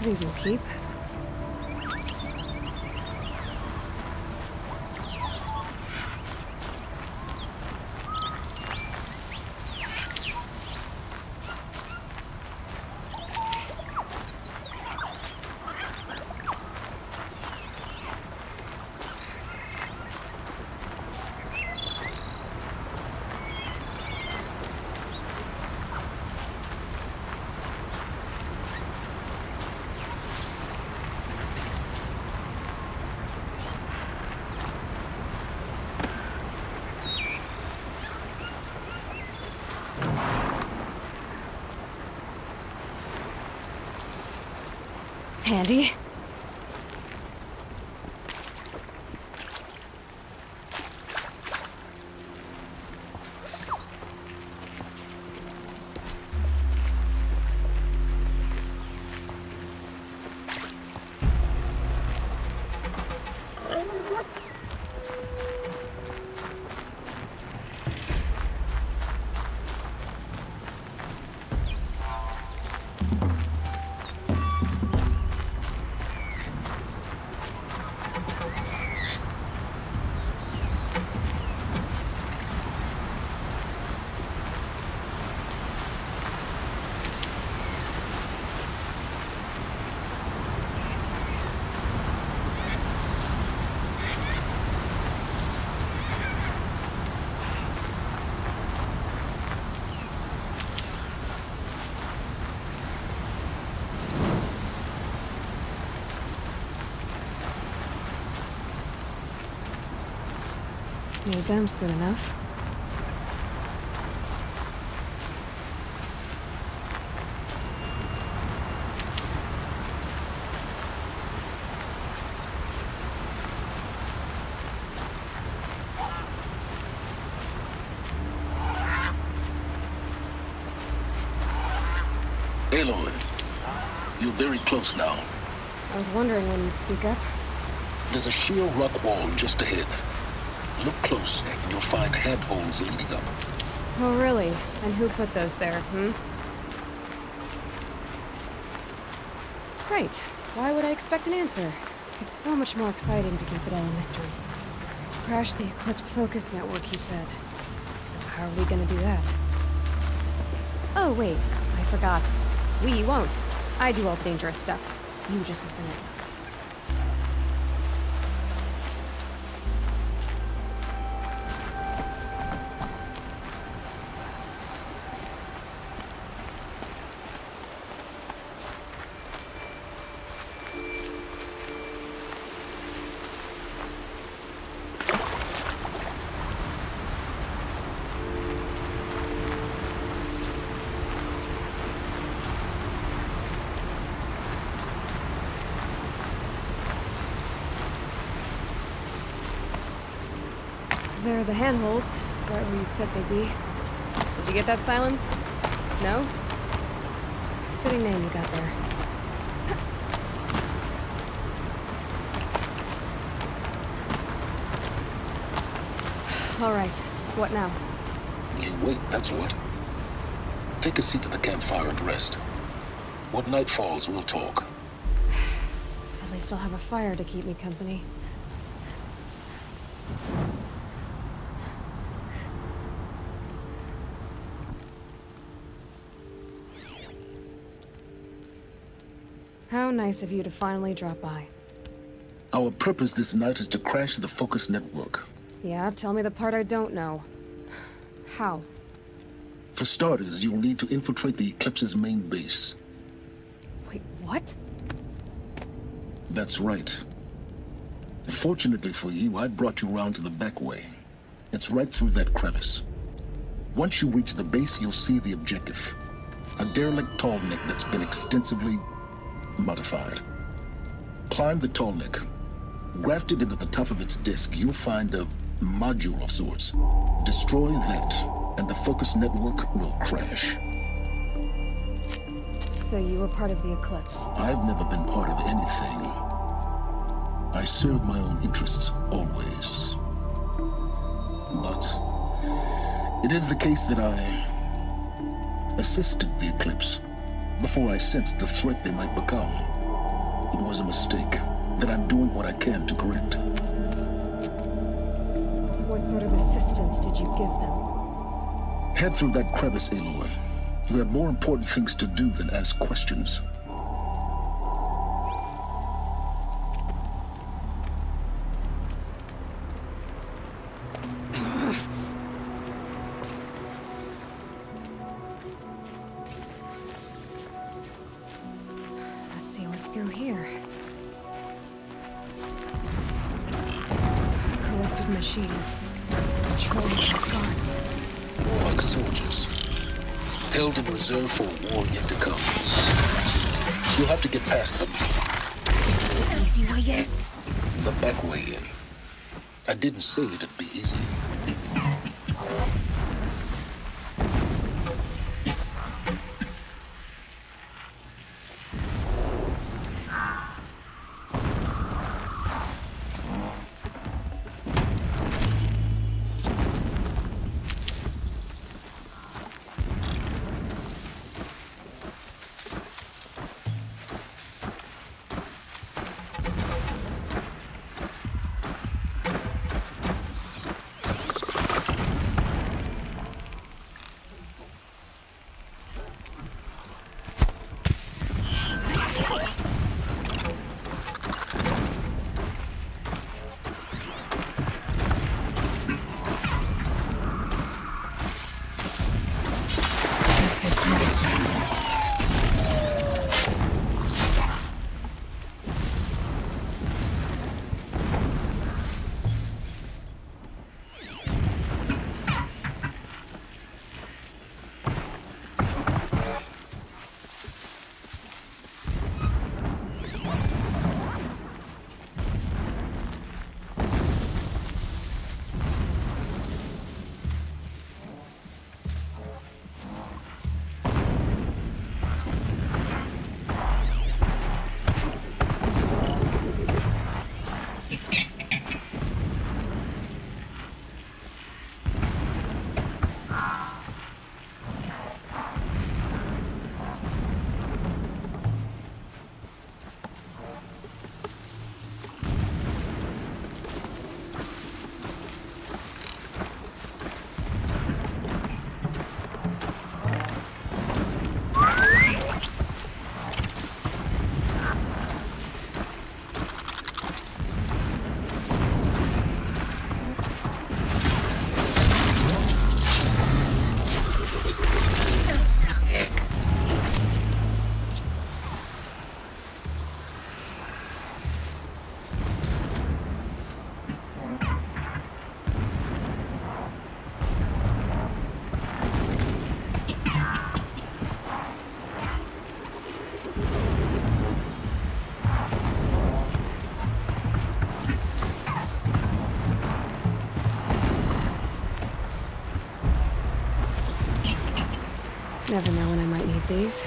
These will keep. Handy. Need them soon enough. Aloy, you're very close now. I was wondering when you'd speak up. There's a sheer rock wall just ahead. Look close, and you'll find handholds leading up. Oh, really? And who put those there, Great. Why would I expect an answer? It's so much more exciting to keep it all a mystery. Crash the Eclipse focus network, he said. So how are we gonna do that? Oh, wait. I forgot. We won't. I do all the dangerous stuff. You just listen in. There are the handholds, right where you'd said they'd be. Did you get that, Silence? No? Fitting name you got there. All right, what now? You wait, that's what. Take a seat at the campfire and rest. When night falls, we'll talk. At least I'll have a fire to keep me company. How nice of you to finally drop by. Our purpose this night is to crash the focus network. Yeah, tell me the part I don't know. How? For starters, you'll need to infiltrate the Eclipse's main base. Wait, what? That's right. Fortunately for you, I brought you round to the back way. It's right through that crevice. Once you reach the base, you'll see the objective. A derelict tall neck that's been extensively modified. Climb the tall neck. Grafted into the top of its disk, you'll find a module of sorts. Destroy that, and the focus network will crash. So you were part of the Eclipse? I've never been part of anything. I serve my own interests, always. But it is the case that I assisted the Eclipse before I sensed the threat they might become. it was a mistake that I'm doing what I can to correct. What sort of assistance did you give them? Head through that crevice, Aloy. You have more important things to do than ask questions. Let's see what's through here. Corrupted machines. Patrolling the guards. More like soldiers. Held in reserve for a war yet to come. You'll have to get past them. Easy way in. The back way in. I didn't say it'd be easy. Never know when I might need these.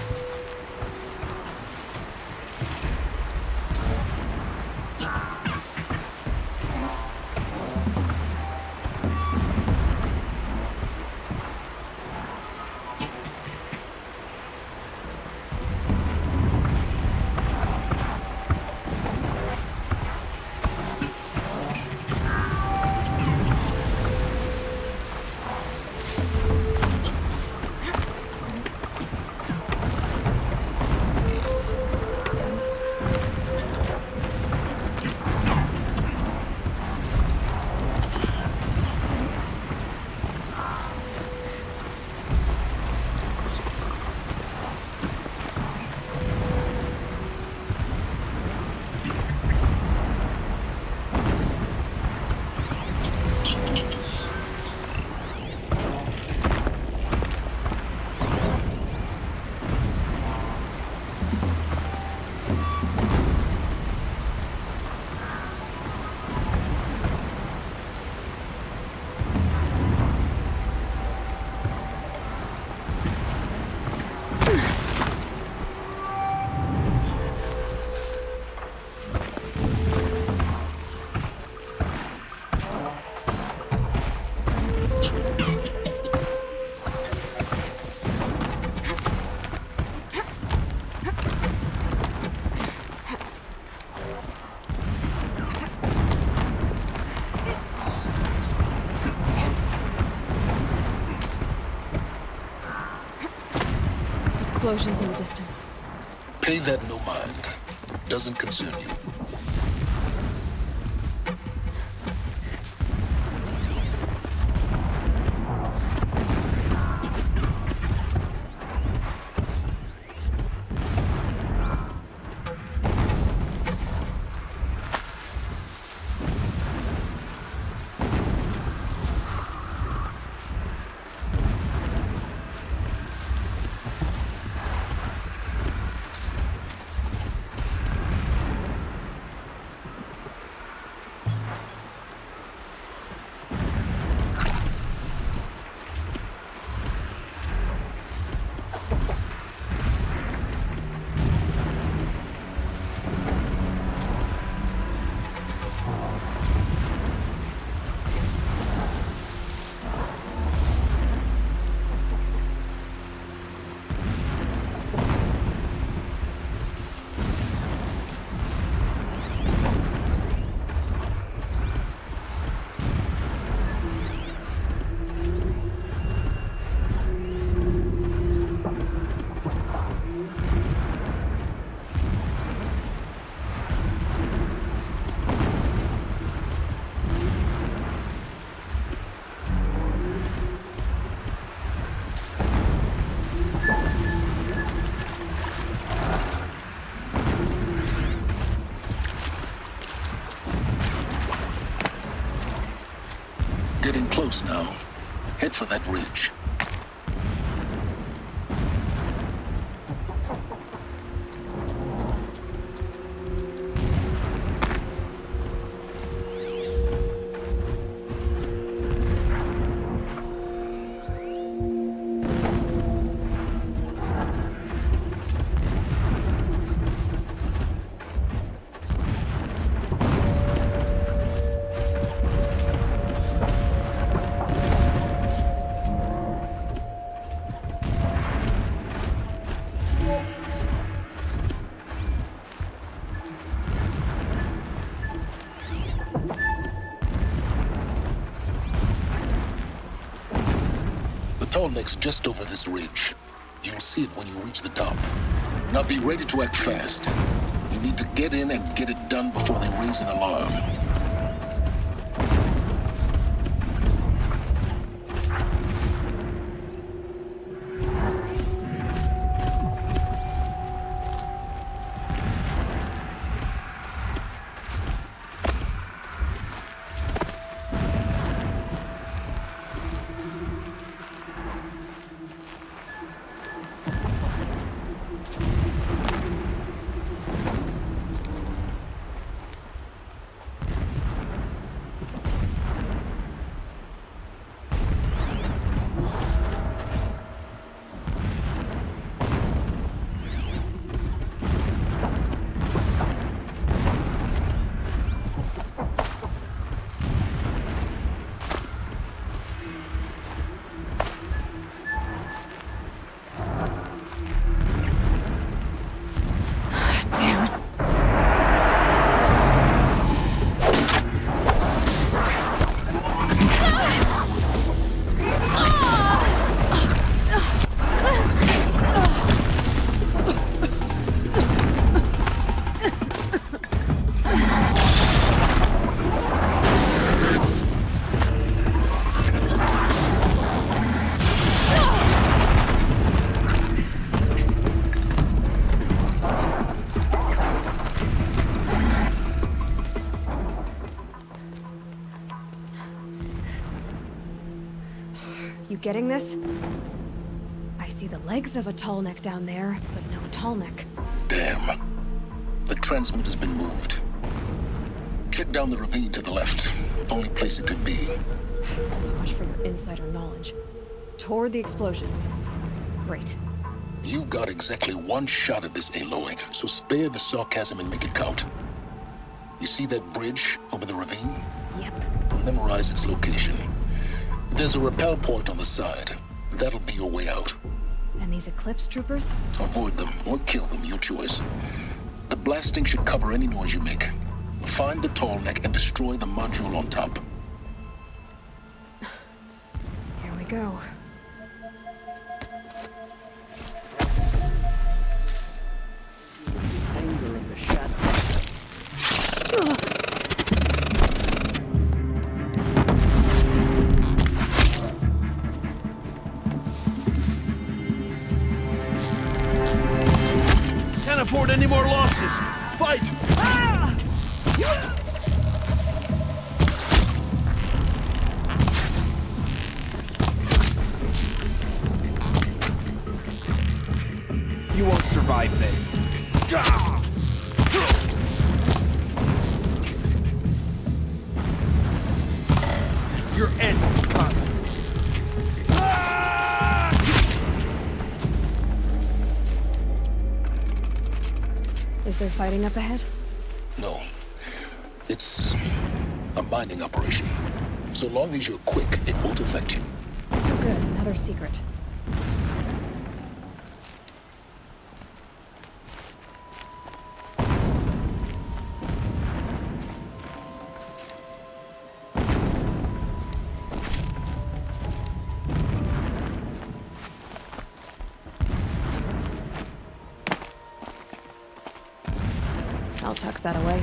explosions in the distance. Pay that no mind. Doesn't concern you. Getting close now. Head for that ridge. Next, just over this ridge. You'll see it when you reach the top. Now be ready to act fast. You need to get in and get it done before they raise an alarm. You getting this? I see the legs of a tall neck down there, but no tall neck. Damn. The transmitter's been moved. Check down the ravine to the left. Only place it could be. So much for your insider knowledge. Toward the explosions. Great. You've got exactly one shot at this, Aloy, so spare the sarcasm and make it count. You see that bridge over the ravine? Yep. Memorize its location. There's a rappel point on the side. That'll be your way out. And these Eclipse troopers? Avoid them or kill them, your choice. The blasting should cover any noise you make. Find the tall neck and destroy the module on top. Here we go. afford any more losses. Fight! You won't survive this. Your end is come. Is there fighting up ahead? No. It's a mining operation. So long as you're quick, it won't affect you. Oh good, another secret. I'll tuck that away.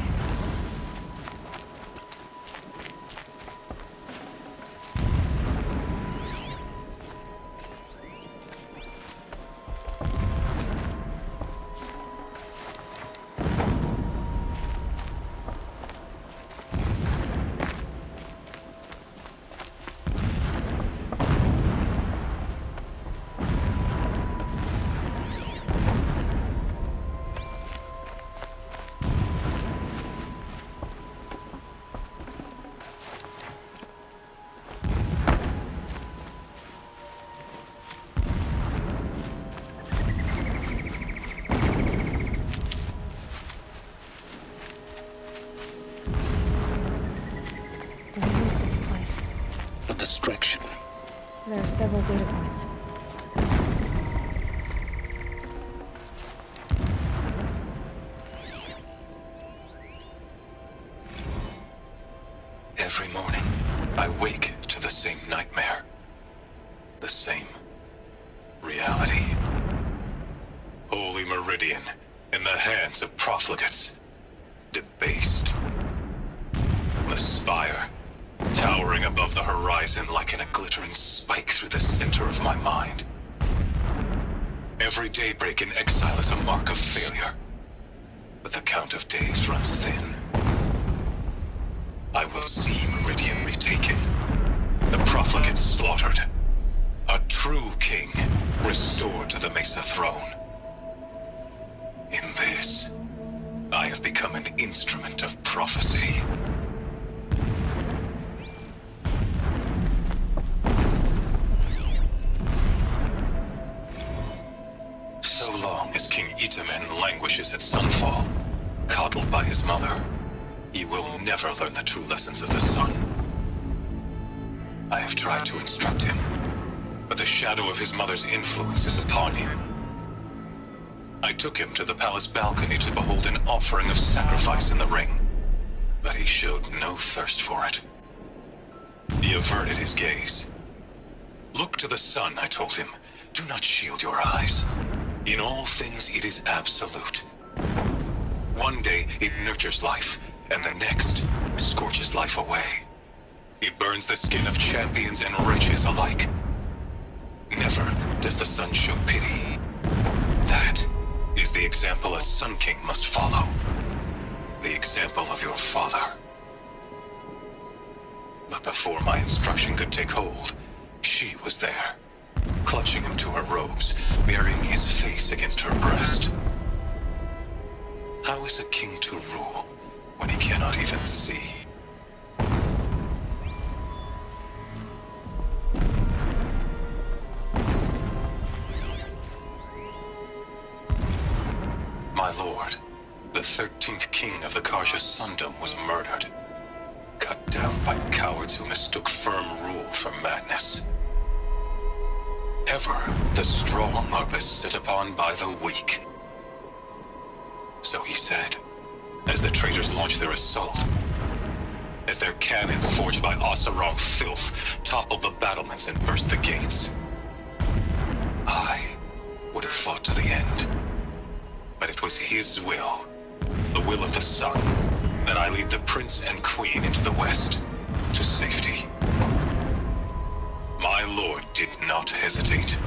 What is this place? A distraction. There are several data points. Every morning, I wake to the same nightmare. The same reality. Holy Meridian, in the hands of profligates. Debased. The spire, towering above the horizon like a glittering spike through the center of my mind. Every daybreak in exile is a mark of failure. But the count of days runs thin. I will see Meridian retaken. The profligates slaughtered. A true king restored to the Mesa throne. In this, I have become an instrument of prophecy. So long as King Itamen languishes at sunfall, coddled by his mother, he will never learn the true lessons of the sun. I have tried to instruct him, but the shadow of his mother's influence is upon him. I took him to the palace balcony to behold an offering of sacrifice in the ring, but he showed no thirst for it. He averted his gaze. Look to the sun, I told him. Do not shield your eyes. In all things, it is absolute. One day, it nurtures life, and the next, scorches life away. It burns the skin of champions and riches alike. Never does the sun show pity. That is the example a Sun King must follow. The example of your father. But before my instruction could take hold, she was there, clutching him to her robes, burying his face against her breast. How is a king to rule when he cannot even see? My lord, the 13th king of the Karja Sundom was murdered. Cut down by cowards who mistook firm rule for madness. Ever the strong are beset upon by the weak. So he said, as the traitors launched their assault. As their cannons forged by Oseram filth toppled the battlements and burst the gates. I would have fought to the end. But it was his will, the will of the sun, that I lead the prince and queen into the west, to safety. My lord did not hesitate.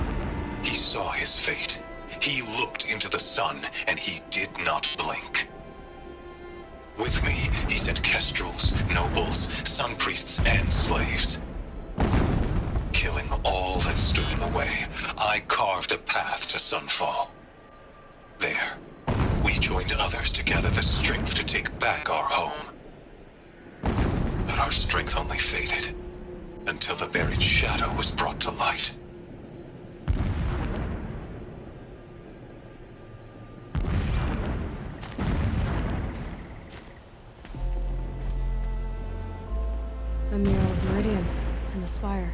He saw his fate, He looked into the sun, and he did not blink. With me, he sent kestrels, nobles, sun priests, and slaves. Killing all that stood in the way, I carved a path to sunfall. There, we joined others to gather the strength to take back our home. But our strength only faded, until the buried shadow was brought to light. The mural of Meridian and the spire.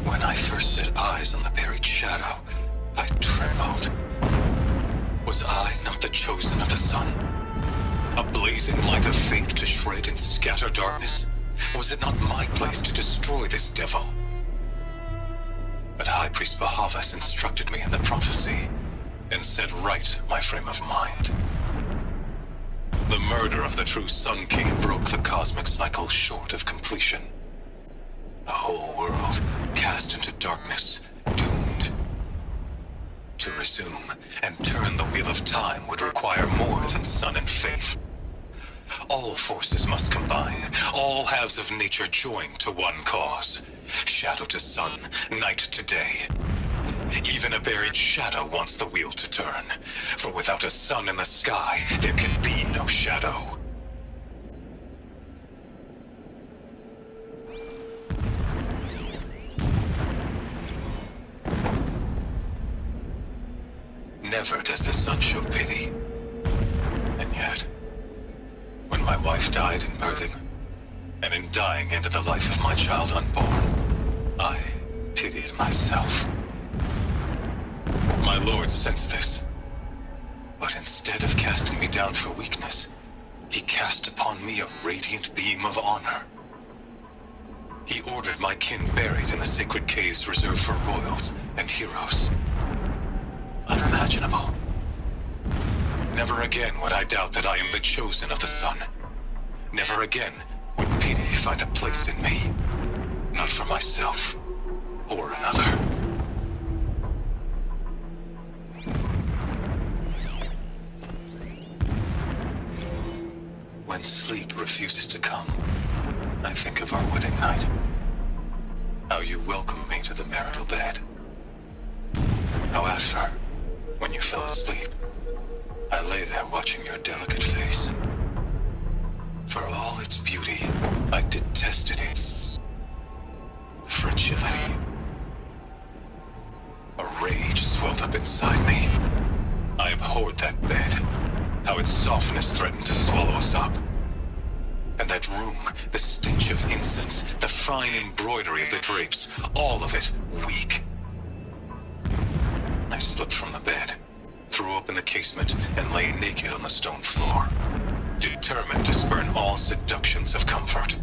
When I first set eyes on the buried shadow, I trembled. Was I not the chosen of the sun? A blazing light of faith to shred and scatter darkness? Was it not my place to destroy this devil? But High Priest Bahavas instructed me in the prophecy, and set right my frame of mind. The murder of the true Sun King broke the cosmic cycle short of completion. The whole world cast into darkness, doomed. To resume and turn the wheel of time would require more than sun and faith. All forces must combine, all halves of nature join to one cause. Shadow to sun, night to day. Even a buried shadow wants the wheel to turn, for without a sun in the sky, there can be no shadow. Never does the sun show pity. And yet, when my wife died in birthing, and in dying ended the life of my child unborn, I pitied myself. My lord sensed this, but instead of casting me down for weakness, he cast upon me a radiant beam of honor. He ordered my kin buried in the sacred caves reserved for royals and heroes. Unimaginable. Never again would I doubt that I am the chosen of the sun. Never again would pity find a place in me. Not for myself or another. When sleep refuses to come, I think of our wedding night. How you welcomed me to the marital bed. How after, when you fell asleep, I lay there watching your delicate face. For all its beauty, I detested its fragility. A rage swelled up inside me. I abhorred that bed, how its softness threatened to swallow us up. And that room, the stench of incense, the fine embroidery of the drapes, all of it weak. I slipped from the bed, threw open the casement, and lay naked on the stone floor, determined to spurn all seductions of comfort.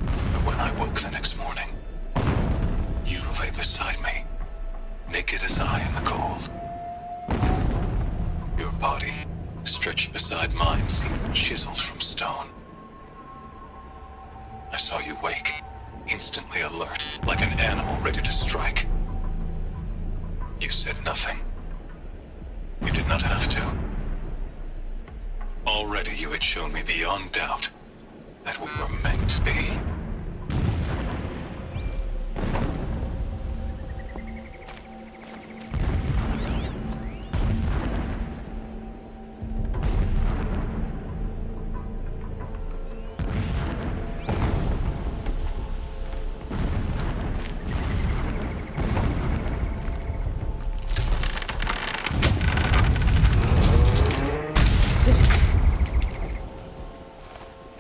But when I woke the next morning, you lay beside me, naked as I in the cold. Your body, stretched beside mine, seemed chiseled from stone. I saw you wake, instantly alert, like an animal ready to strike. You said nothing. You did not have to. Already you had shown me beyond doubt that we were meant to be.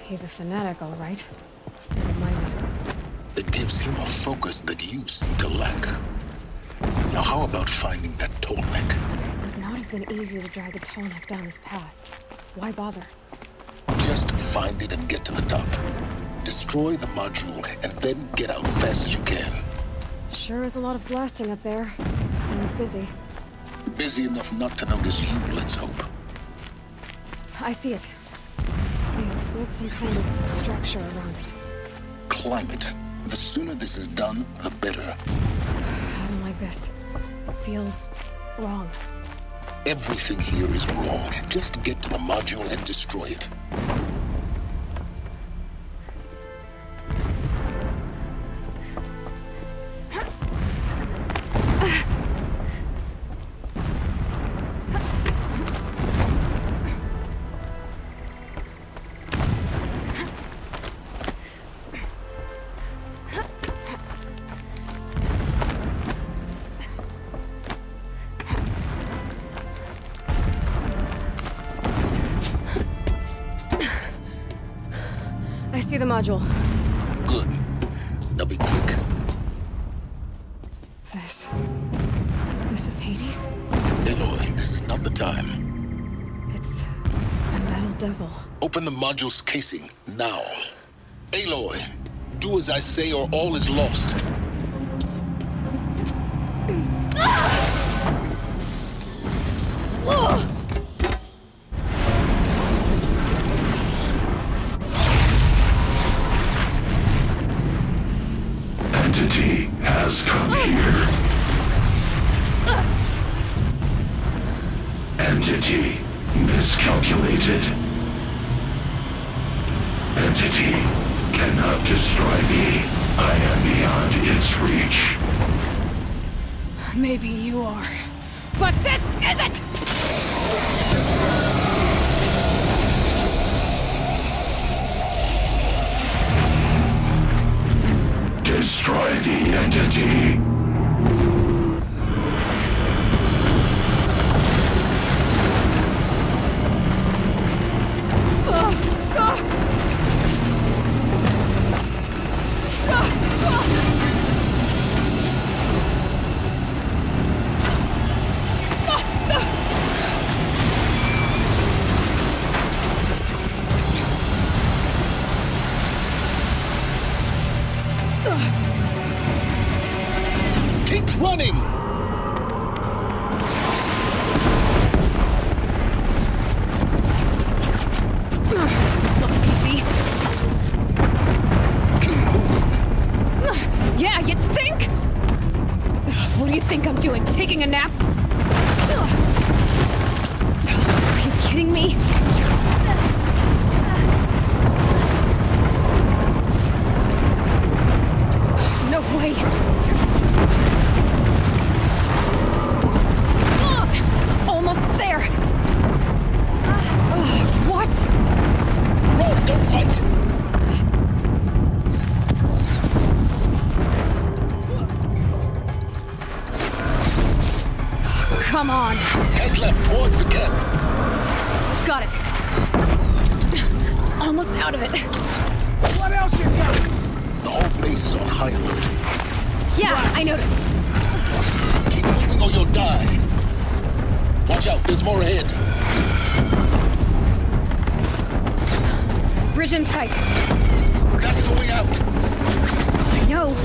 He's a fanatic, all right. Single-minded. It gives him a focus that you seem to lack. Now how about finding that Tolmec? It would not have been easy to drag a tall neck down this path. Why bother? Just find it and get to the top. Destroy the module and then get out fast as you can. Sure is a lot of blasting up there. Sounds busy. Busy enough not to notice you, let's hope. I see it. build some kind of structure around it. Climb it. The sooner this is done, the better. I don't like this. It feels wrong. Everything here is wrong. Just get to the module and destroy it. I see the module. Good. Now be quick. This is Hades? Aloy, this is not the time. It's a metal devil. Open the module's casing, now. Aloy, do as I say or all is lost. Entity has come here. Entity miscalculated. Entity cannot destroy me. I am beyond its reach. Maybe you are. But this isn't! Destroy the entity. Keep running! This looks easy. Keep moving. Yeah, you think? What do you think I'm doing? Taking a nap? Are you kidding me? No way. Almost there. What? Run, don't fight! Come on. Head left towards the camp. Got it. Almost out of it. What else you got? The whole base is on high alert. Yeah, I noticed. Keep moving or you'll die. Watch out, there's more ahead. Bridge in sight. That's the way out. I know.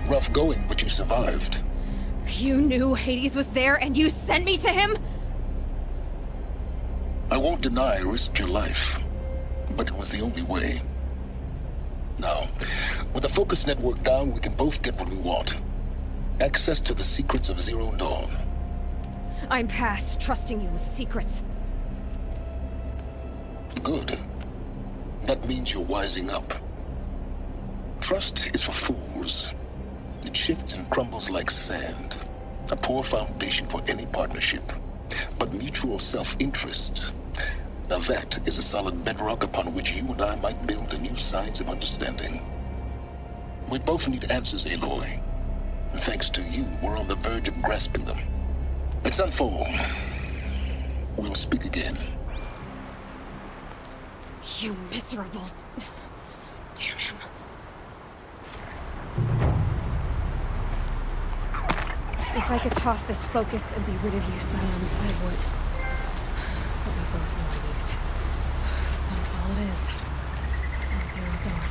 Rough going, but you survived. You knew Hades was there and you sent me to him? I won't deny I risked your life, but it was the only way. Now, with the focus network down, we can both get what we want. Access to the secrets of Zero Dawn. I'm past trusting you with secrets. Good. That means you're wising up. Trust is for fools. It shifts and crumbles like sand. A poor foundation for any partnership. But mutual self-interest, now that is a solid bedrock upon which you and I might build a new science of understanding. We both need answers, Aloy. And thanks to you, we're on the verge of grasping them. It's unfold. We'll speak again. You miserable... Damn him. If I could toss this focus and be rid of you, Scions, I would. But we both know I need it. Sunfall it is. And Zero Dawn.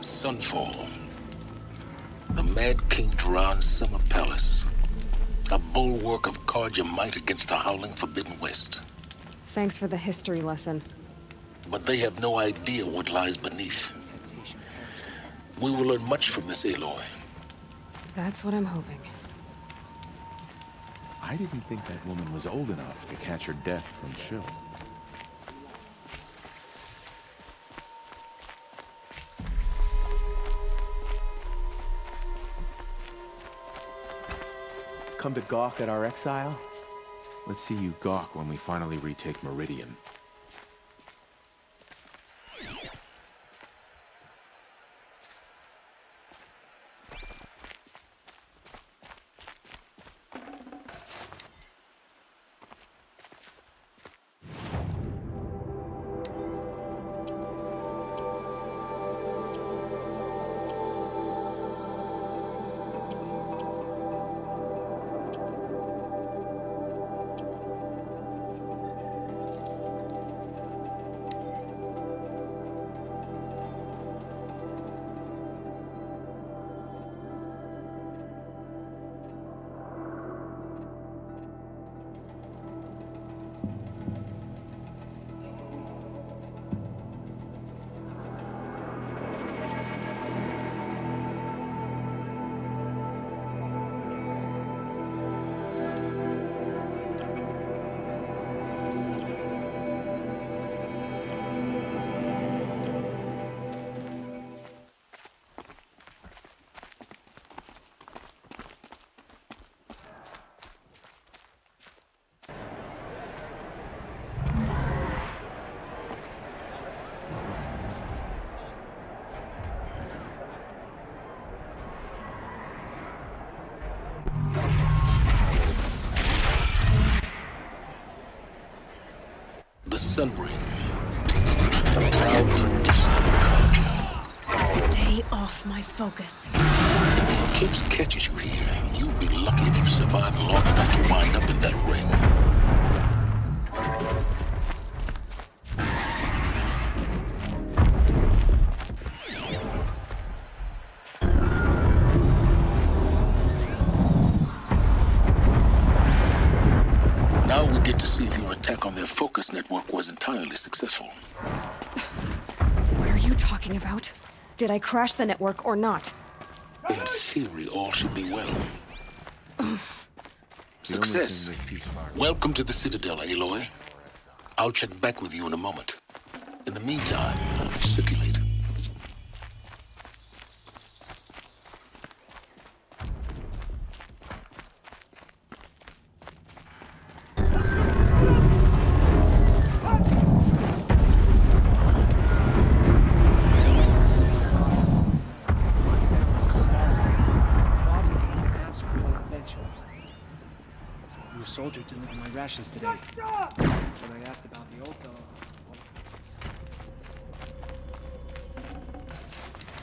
Sunfall. The Mad King Duran's summer palace. A bulwark of Carja might against the howling Forbidden West. Thanks for the history lesson. But they have no idea what lies beneath. We will learn much from this, Aloy. That's what I'm hoping. I didn't think that woman was old enough to catch her death from chill. Come to gawk at our exile? Let's see you gawk when we finally retake Meridian. Sun Ring. The proud tradition of Guerrilla. Stay off my focus. If the eclipse catches you here, you'll be lucky if you survive long enough to wind up in that ring. Now we get to see if your attack on their focus network was entirely successful. What are you talking about? Did I crash the network or not? In theory, all should be well. Success. Welcome to the Citadel, Aloy. I'll check back with you in a moment. In the meantime, circulate. Soldier delivered my rations today. When I asked about the old fellow,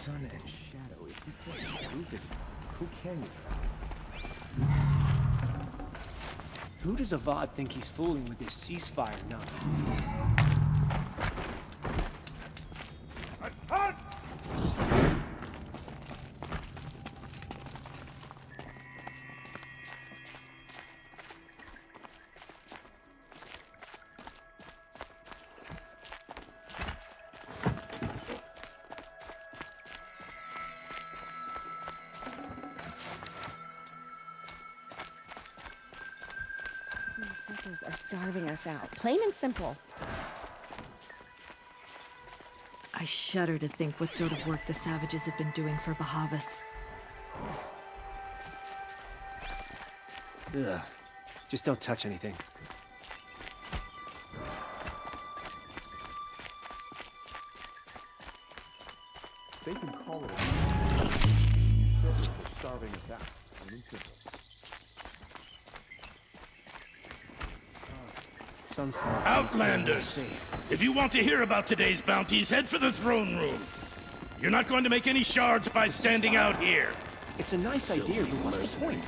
Sun and shadow. If you can't prove it, who can you? who does Avad think he's fooling with this ceasefire nonsense? Are starving us out, plain and simple. I shudder to think what sort of work the savages have been doing for Bahavas. Ugh. Just don't touch anything. They can call it a starving attack. Outlanders! If you want to hear about today's bounties, head for the throne room. You're not going to make any shards by standing out here. It's a nice idea, but what's the point?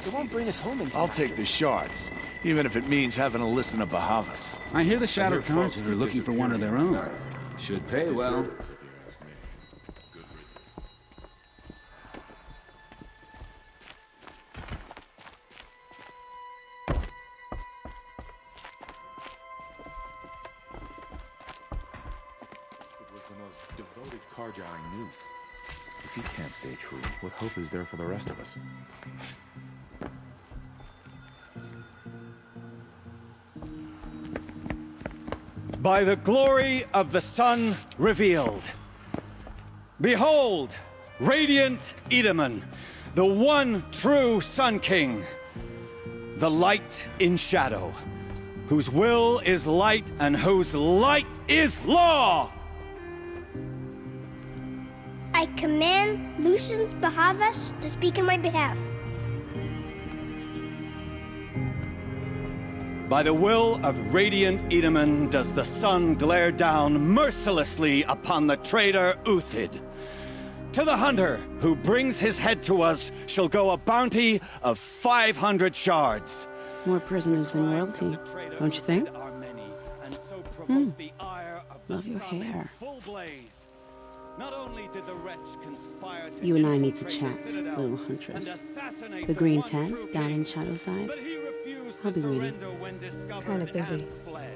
It won't bring us home in. I'll take the shards, even if it means having to listen to Bahavas. I hear the Shadow Conscious are looking for one of their own. Should pay well. Karja I knew. If he can't stay true, what hope is there for the rest of us? By the glory of the sun revealed. Behold, radiant Edaman, the one true Sun King. The light in shadow, whose will is light and whose light is law! I command Lucius Bahavas to speak in my behalf. By the will of radiant Edaman does the sun glare down mercilessly upon the traitor Uthid. To the hunter who brings his head to us shall go a bounty of 500 shards. More prisoners than royalty, don't you think? Love your hair. Not only did the wretch conspire to you and I need to chat, little huntress. The green tent down in Shadowside. I'll be waiting. Kind of busy. And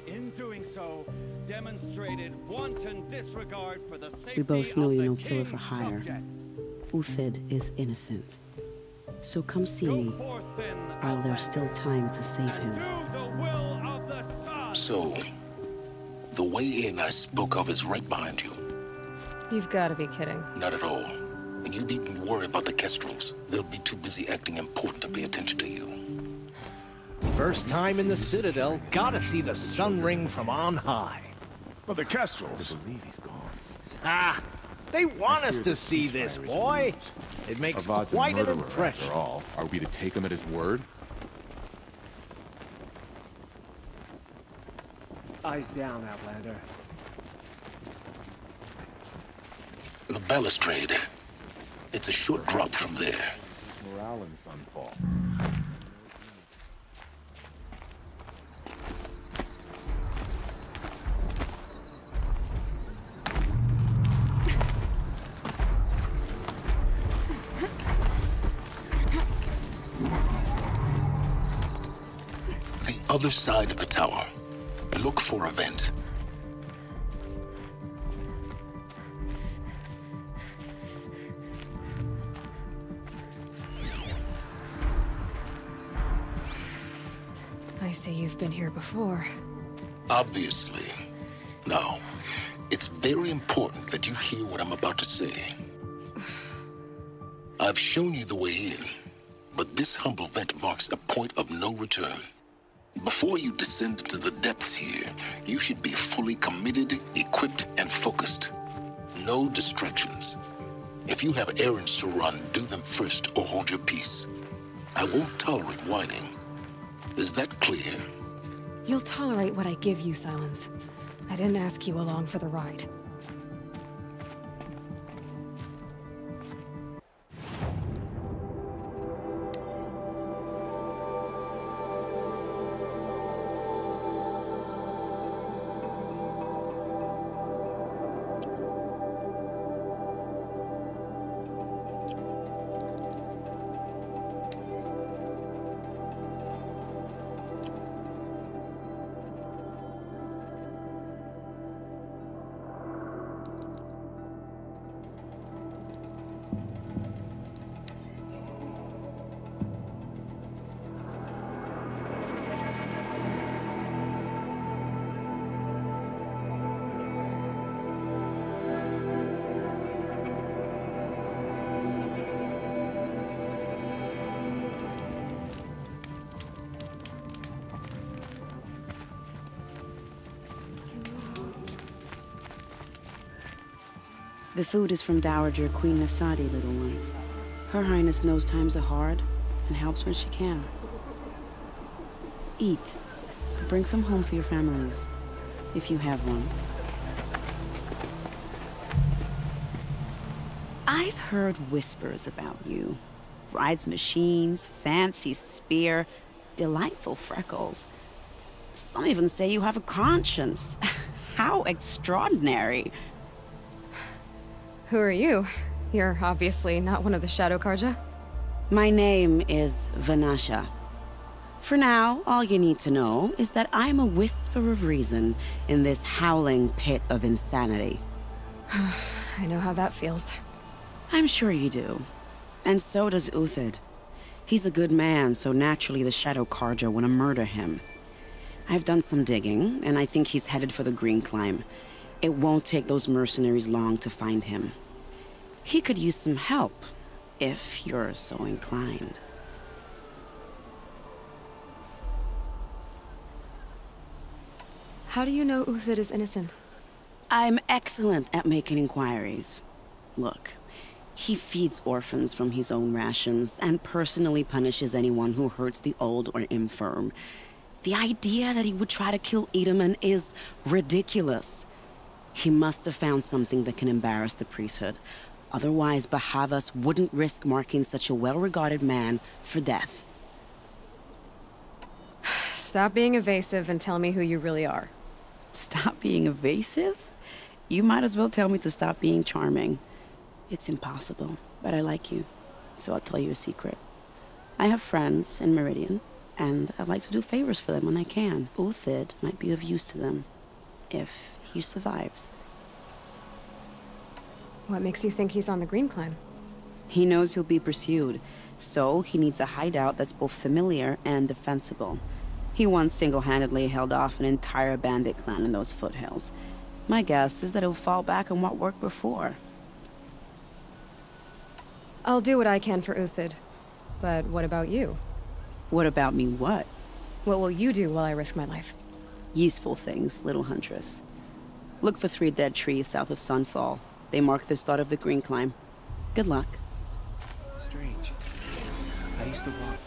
in doing so, demonstrated wanton disregard for the safety We both know you're no of the killer for king's hire. subjects. Uthid is innocent. So come see me while there's still time to save him. So, the way in I spoke of is right behind you. You've got to be kidding. Not at all. And you needn't worry about the Kestrels. They'll be too busy acting important to pay attention to you. First time in the Citadel, gotta see the sun ring from on high. But the Kestrels. I believe he's gone. Ah, they want us to see this, boy. It makes Avad's quite a an murderer, impression. after all. Are we to take him at his word? Eyes down, Outlander. The balustrade. It's a short drop from there. Morale in Sunfall. The other side of the tower. Look for a vent. I see you've been here before. Obviously. Now, it's very important that you hear what I'm about to say. I've shown you the way in, but this humble vent marks a point of no return. Before you descend into the depths here, you should be fully committed, equipped, and focused. No distractions. If you have errands to run, do them first or hold your peace. I won't tolerate whining. Is that clear? You'll tolerate what I give you, Silence. I didn't ask you along for the ride. The food is from Dowager Queen Nasadi, little ones. Her Highness knows times are hard and helps when she can. Eat. Bring some home for your families, if you have one. I've heard whispers about you. Rides machines, fancy spear, delightful freckles. Some even say you have a conscience. How extraordinary. Who are you? You're obviously not one of the Shadow Karja. My name is Vanasha. For now, all you need to know is that I'm a whisper of reason in this howling pit of insanity. I know how that feels. I'm sure you do. And so does Uthid. He's a good man, so naturally the Shadow Karja want to murder him. I've done some digging, and I think he's headed for the Green Climb. It won't take those mercenaries long to find him. He could use some help, if you're so inclined. How do you know Uthid is innocent? I'm excellent at making inquiries. Look, he feeds orphans from his own rations and personally punishes anyone who hurts the old or infirm. The idea that he would try to kill Edelman is ridiculous. He must have found something that can embarrass the priesthood. Otherwise, Bahavas wouldn't risk marking such a well-regarded man for death. Stop being evasive and tell me who you really are. Stop being evasive? You might as well tell me to stop being charming. It's impossible, but I like you, so I'll tell you a secret. I have friends in Meridian, and I like to do favors for them when I can. Uthid might be of use to them, if he survives. What makes you think he's on the Green Climb? He knows he'll be pursued, so he needs a hideout that's both familiar and defensible. He once single-handedly held off an entire bandit clan in those foothills. My guess is that he'll fall back on what worked before. I'll do what I can for Uthid. But what about you? What about me what? What will you do while I risk my life? Useful things, little huntress. Look for 3 dead trees south of Sunfall. They mark the start of the Green Climb. Good luck. Strange. I used to walk.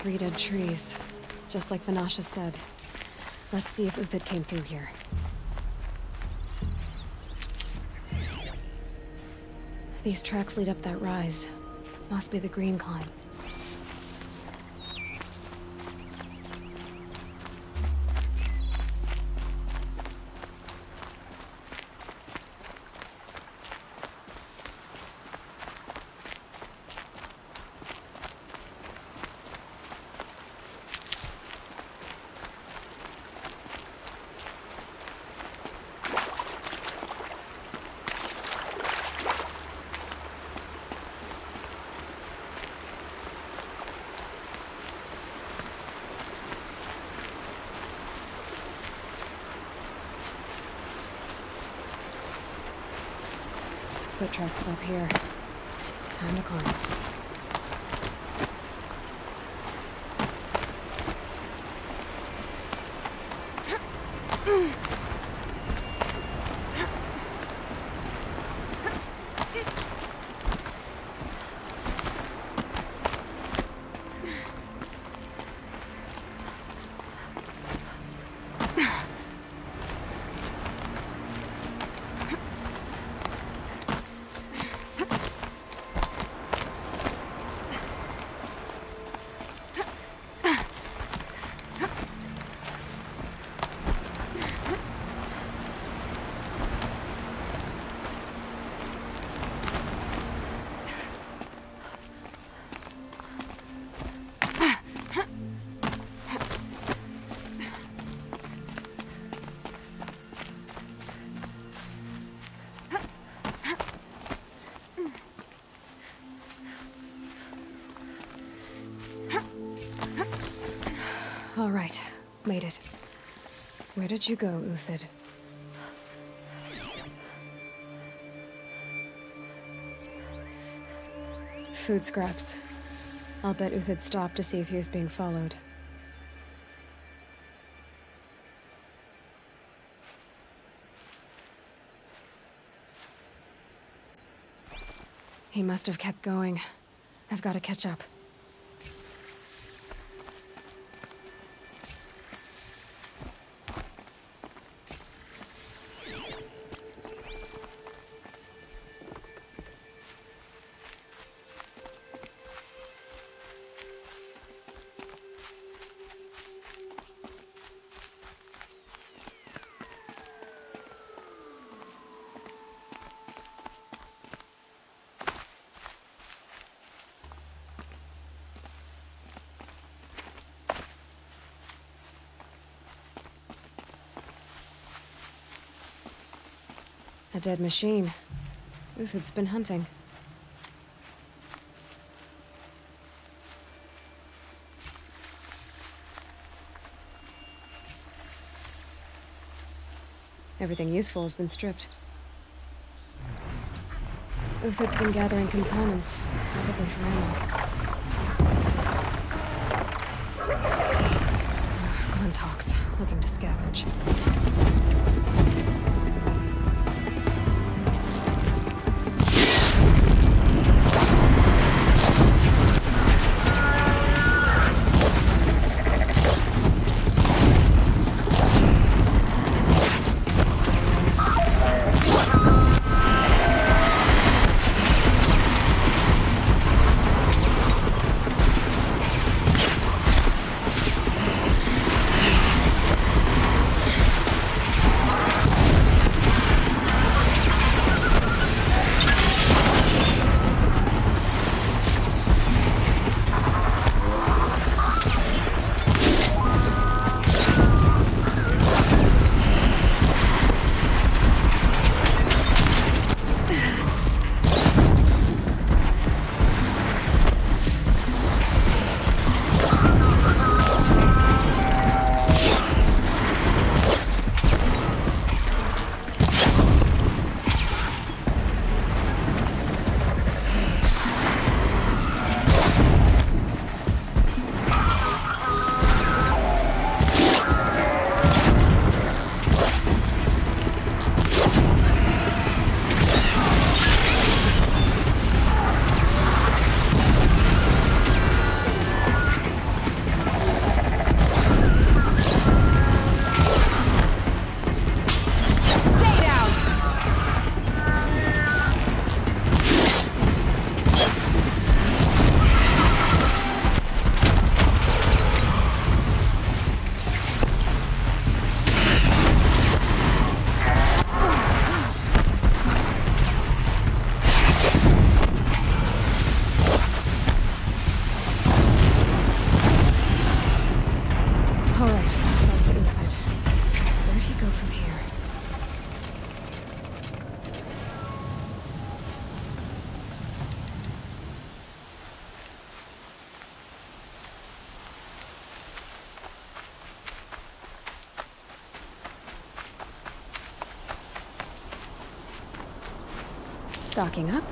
three dead trees. Just like Vanasha said. Let's see if Uthid came through here. These tracks lead up that rise. Must be the green climb. Foot tracks stop here. Time to climb. All right, made it. Where did you go, Uthid? Food scraps. I'll bet Uthid stopped to see if he was being followed. He must have kept going. I've got to catch up. A dead machine. Uthid's been hunting. Everything useful has been stripped. Uthid's been gathering components, probably for ammo. Glentox, looking to scavenge. Stocking up?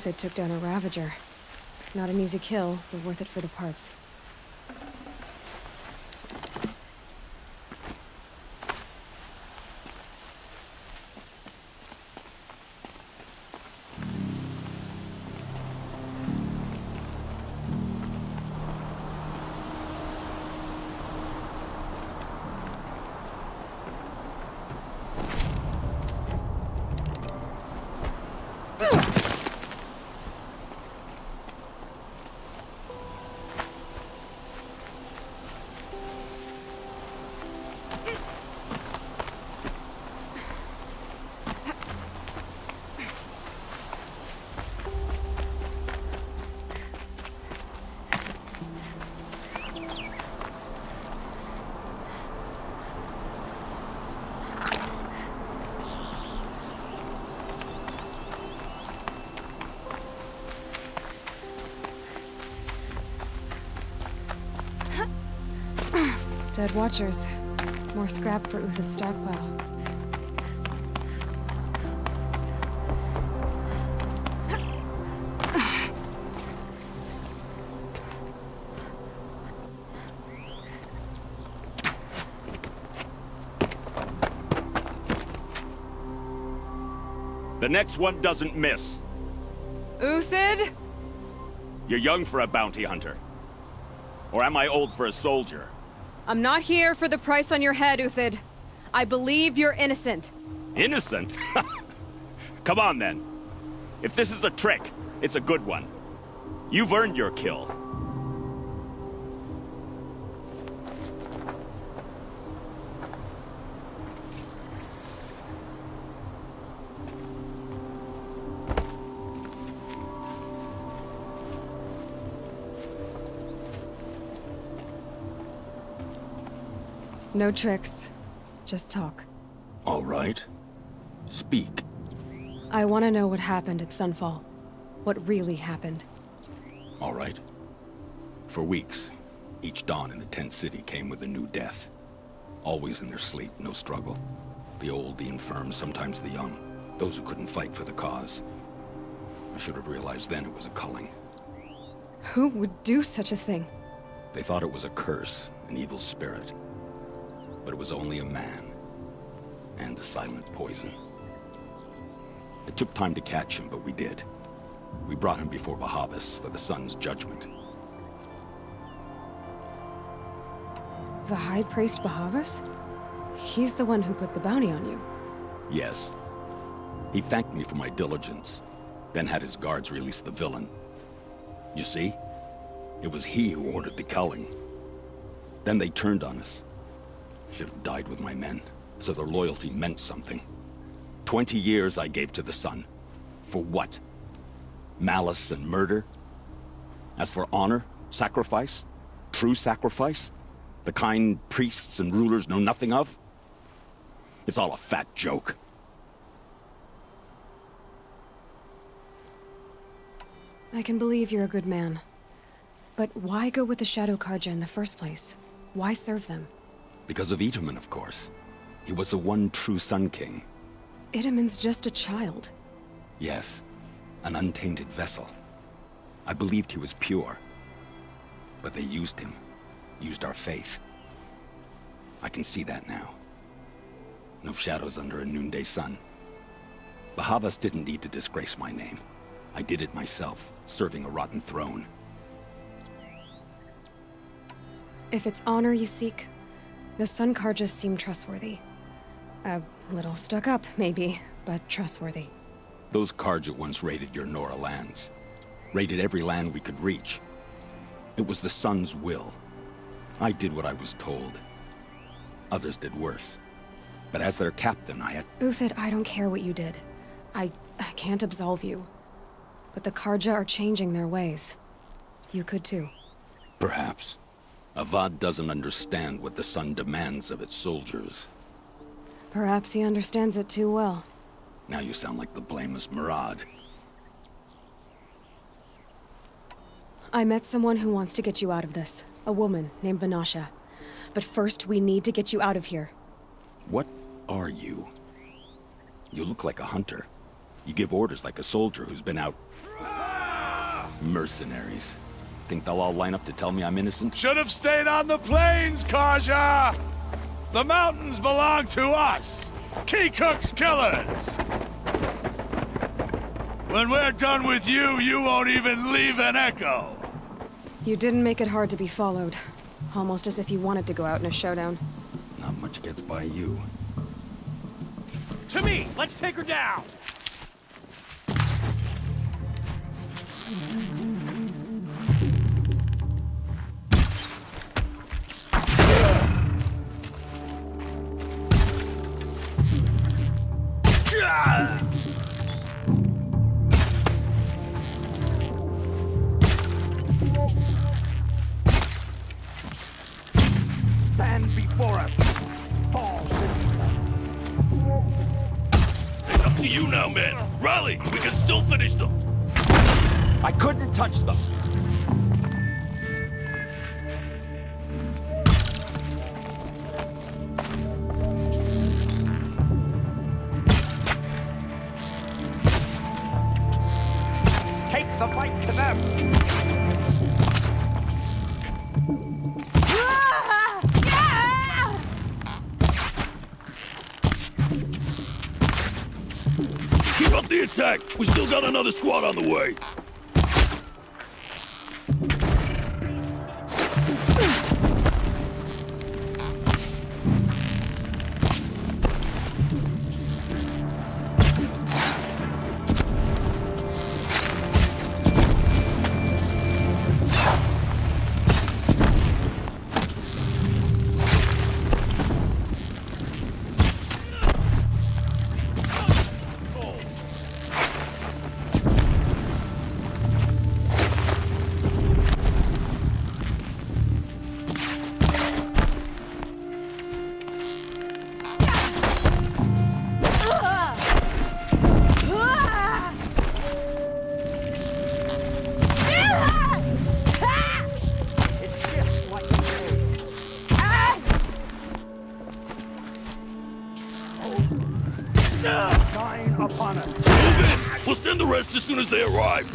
They took down a Ravager. Not an easy kill, but worth it for the parts. Dead Watchers. More scrap for Uthid's stockpile. The next one doesn't miss. Uthid? You're young for a bounty hunter. Or am I old for a soldier? I'm not here for the price on your head, Uthid. I believe you're innocent. Innocent? Come on, then. If this is a trick, it's a good one. You've earned your kill. No tricks. Just talk. All right. Speak. I want to know what happened at Sunfall. What really happened. All right. For weeks, each dawn in the tent city came with a new death. Always in their sleep, no struggle. The old, the infirm, sometimes the young. Those who couldn't fight for the cause. I should have realized then it was a culling. Who would do such a thing? They thought it was a curse, an evil spirit. But it was only a man. And a silent poison. It took time to catch him, but we did. We brought him before Bahavas for the sun's judgment. The High Priest Bahavas? He's the one who put the bounty on you. Yes. He thanked me for my diligence, then had his guards release the villain. You see? It was he who ordered the culling. Then they turned on us. Should have died with my men, so their loyalty meant something. 20 years I gave to the sun. For what? Malice and murder? As for honor, sacrifice, true sacrifice, the kind priests and rulers know nothing of? It's all a fat joke. I can believe you're a good man. But why go with the Shadow Karja in the first place? Why serve them? Because of Itaman, of course. He was the one true Sun King. Itaman's just a child. Yes, an untainted vessel. I believed he was pure. But they used him. Used our faith. I can see that now. No shadows under a noonday sun. Bahavas didn't need to disgrace my name. I did it myself, serving a rotten throne. If it's honor you seek, the Sun Karjas seem trustworthy. A little stuck up, maybe, but trustworthy. Those Karja once raided your Nora lands. Raided every land we could reach. It was the Sun's will. I did what I was told. Others did worse. But as their captain, I had... Uthid, I don't care what you did. I can't absolve you. But the Karja are changing their ways. You could too. Perhaps. Avad doesn't understand what the Sun demands of its soldiers. Perhaps he understands it too well. Now you sound like the blameless Murad. I met someone who wants to get you out of this. A woman named Vanasha. But first, we need to get you out of here. What are you? You look like a hunter. You give orders like a soldier who's been out... Mercenaries. Think they'll all line up to tell me I'm innocent? Should have stayed on the plains, Kaja! The mountains belong to us! Keecook's killers! When we're done with you, you won't even leave an echo! You didn't make it hard to be followed. Almost as if you wanted to go out in a showdown. Not much gets by you. To me! Let's take her down! Stand before us! It's up to you now, man. Rally! We can still finish them! I couldn't touch them! Take the fight to them! Keep up the attack! We still got another squad on the way! Upon us. Move in! We'll send the rest as soon as they arrive.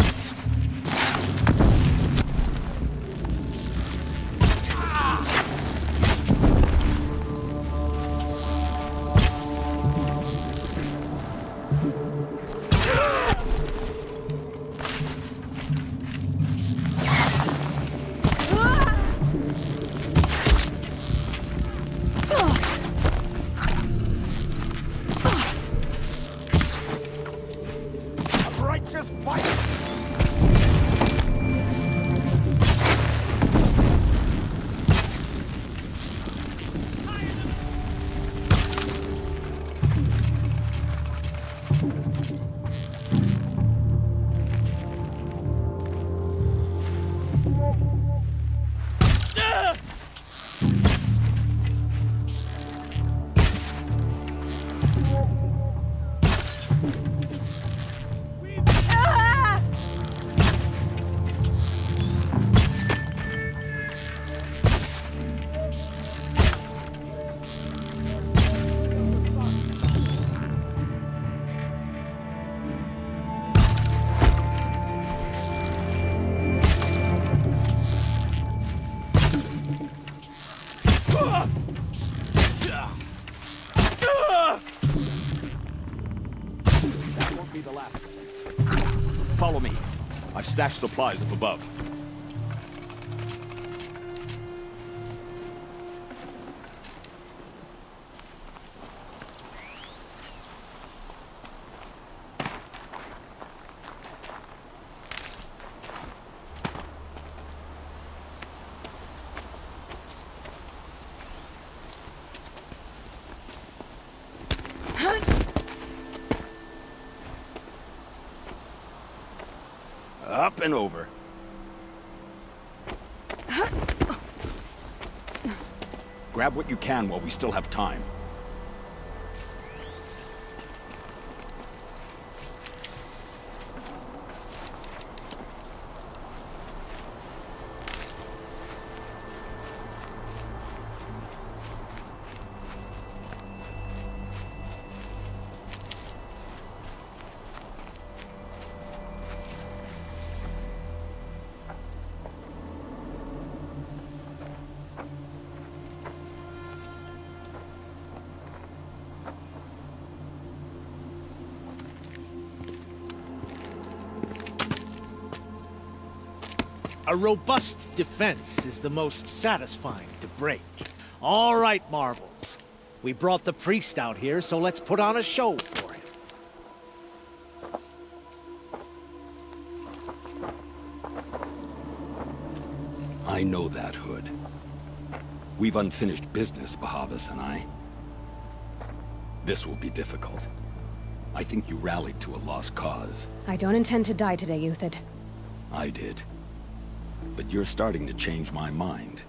Righteous fight! That won't be the last. Follow me. I've stashed supplies up above. Up and over. Grab what you can while we still have time. A robust defense is the most satisfying to break. All right, Marvels. We brought the priest out here, so let's put on a show for him. I know that, Hood. We've unfinished business, Bahavas and I. This will be difficult. I think you rallied to a lost cause. I don't intend to die today, Uthid. I did. But you're starting to change my mind.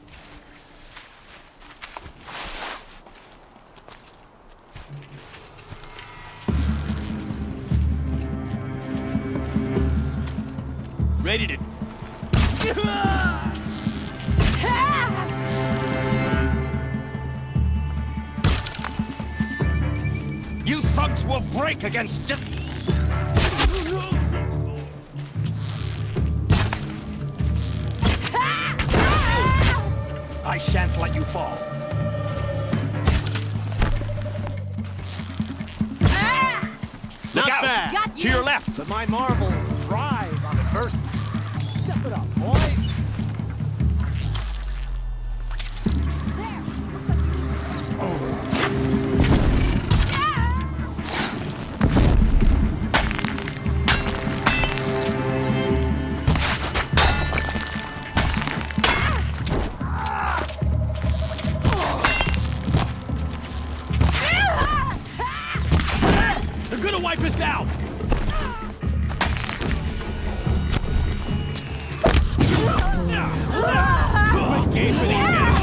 Ready to... You thugs will break against just... I shan't let you fall. Not out. bad. Got you. To your left. But my Marvel thrive on adversity. Step it up, boy. They're gonna wipe us out! Quick game for these guys!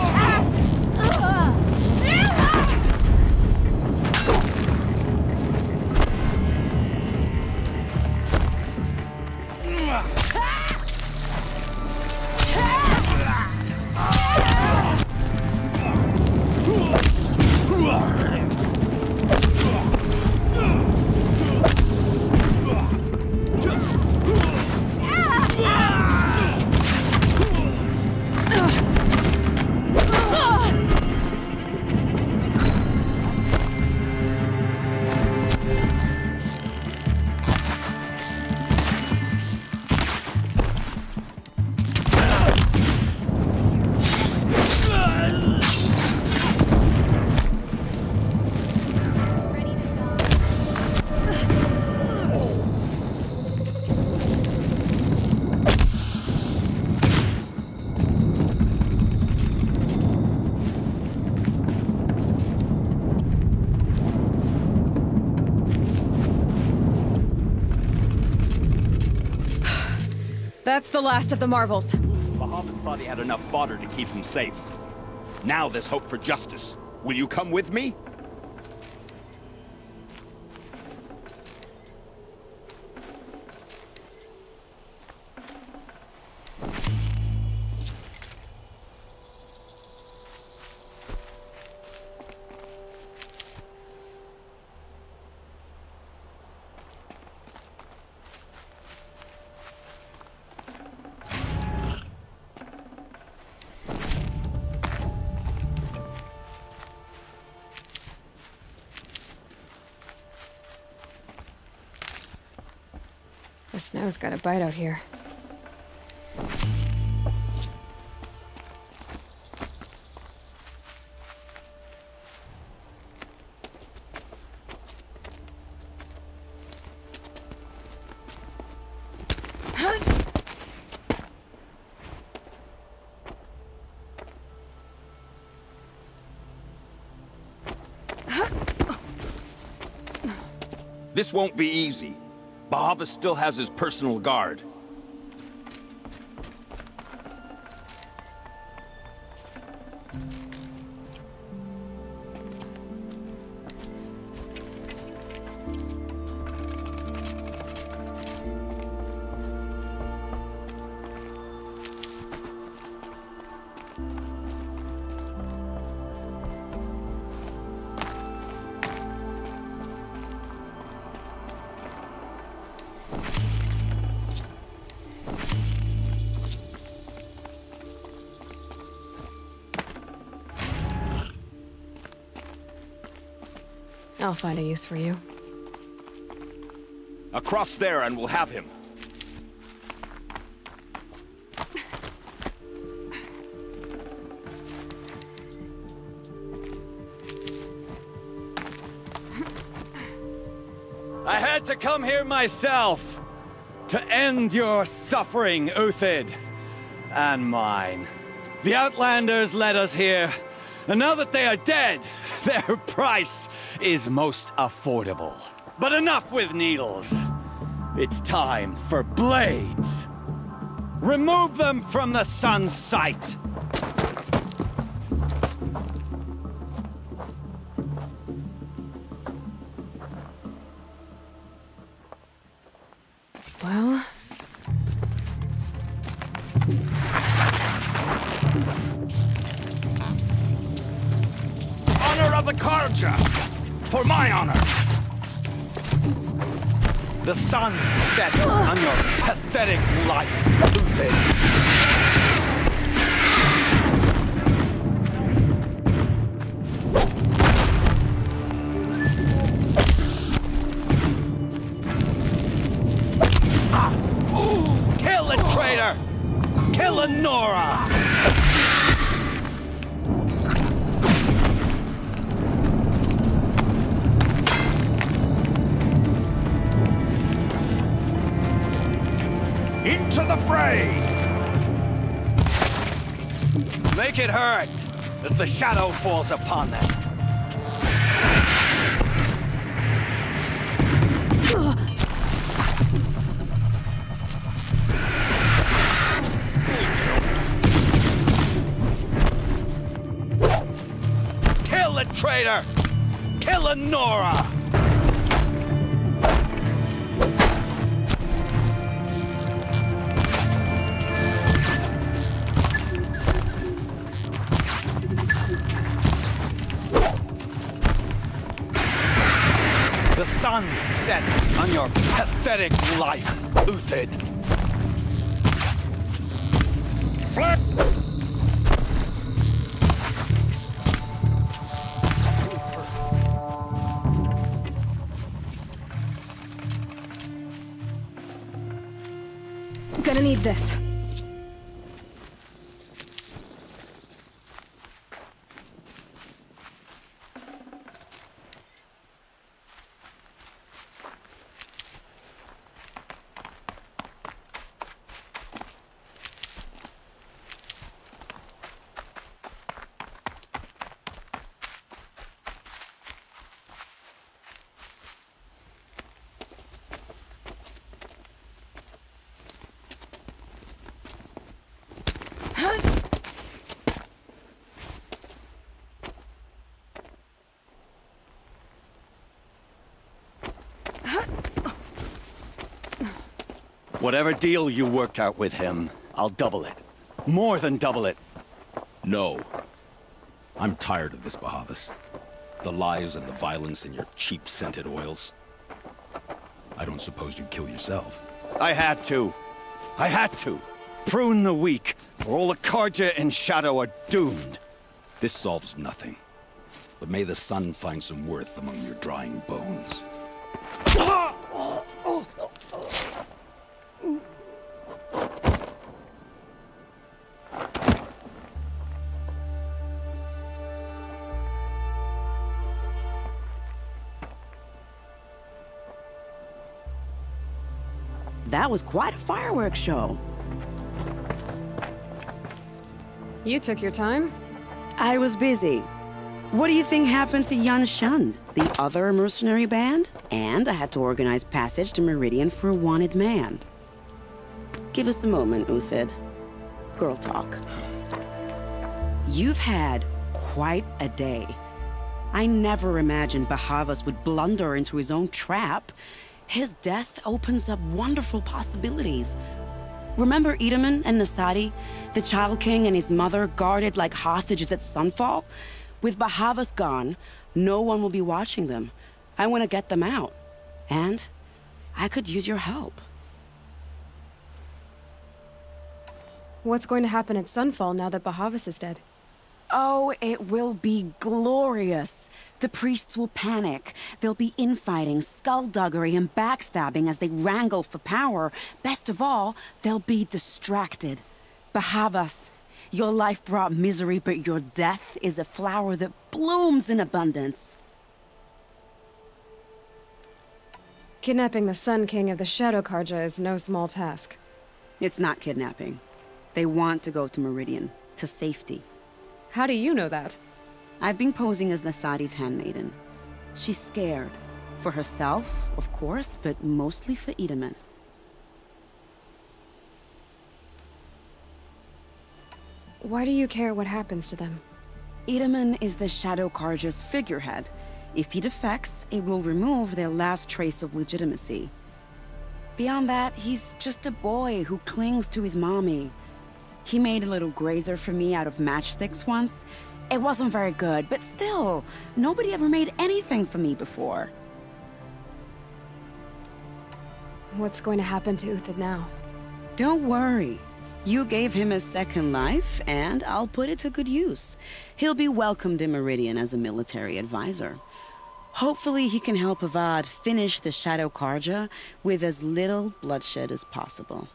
That's the last of the Marvels. Bahamut thought he had enough fodder to keep him safe. Now there's hope for justice. Will you come with me? The snow's got a bite out here. This won't be easy. Bahavas still has his personal guard. I'll find a use for you. Across there and we'll have him. I had to come here myself to end your suffering, Uthid, and mine. The Outlanders led us here, and now that they are dead, their price is most affordable. But enough with needles. It's time for blades. Remove them from the sun's sight. Well... Honor of the Karja! For my honor! The sun sets on your pathetic life, Uthid. Kill the traitor! Kill Nora! Into the fray! Make it hurt as the shadow falls upon them. Kill the traitor! Kill Nora! The sun sets on your pathetic life, Uthid. Gonna need this. Whatever deal you worked out with him, I'll double it. More than double it. No. I'm tired of this, Bahavas. The lies and the violence and your cheap scented oils. I don't suppose you'd kill yourself. I had to. I had to. Prune the weak, or all the Karja in Shadow are doomed. This solves nothing. But may the sun find some worth among your drying bones. That was quite a fireworks show. You took your time? I was busy. What do you think happened to Yan Shund, the other mercenary band? And I had to organize passage to Meridian for a wanted man. Give us a moment, Uthid. Girl talk. You've had quite a day. I never imagined Bahavas would blunder into his own trap. His death opens up wonderful possibilities. Remember Edaman and Nasadi, the Child King and his mother guarded like hostages at Sunfall? With Bahavas gone, no one will be watching them. I want to get them out. And I could use your help. What's going to happen at Sunfall now that Bahavas is dead? Oh, it will be glorious. The priests will panic. There'll be infighting, skullduggery, and backstabbing as they wrangle for power. Best of all, they'll be distracted. Bahavas, your life brought misery, but your death is a flower that blooms in abundance. Kidnapping the Sun King of the Shadow Karja is no small task. It's not kidnapping. They want to go to Meridian, to safety. How do you know that? I've been posing as Nasadi's handmaiden. She's scared. For herself, of course, but mostly for Itamen. Why do you care what happens to them? Itamen is the Shadow Karja's figurehead. If he defects, it will remove their last trace of legitimacy. Beyond that, he's just a boy who clings to his mommy. He made a little grazer for me out of matchsticks once. It wasn't very good, but still, nobody ever made anything for me before. What's going to happen to Uthid now? Don't worry. You gave him a second life, and I'll put it to good use. He'll be welcomed in Meridian as a military advisor. Hopefully he can help Avad finish the Shadow Karja with as little bloodshed as possible.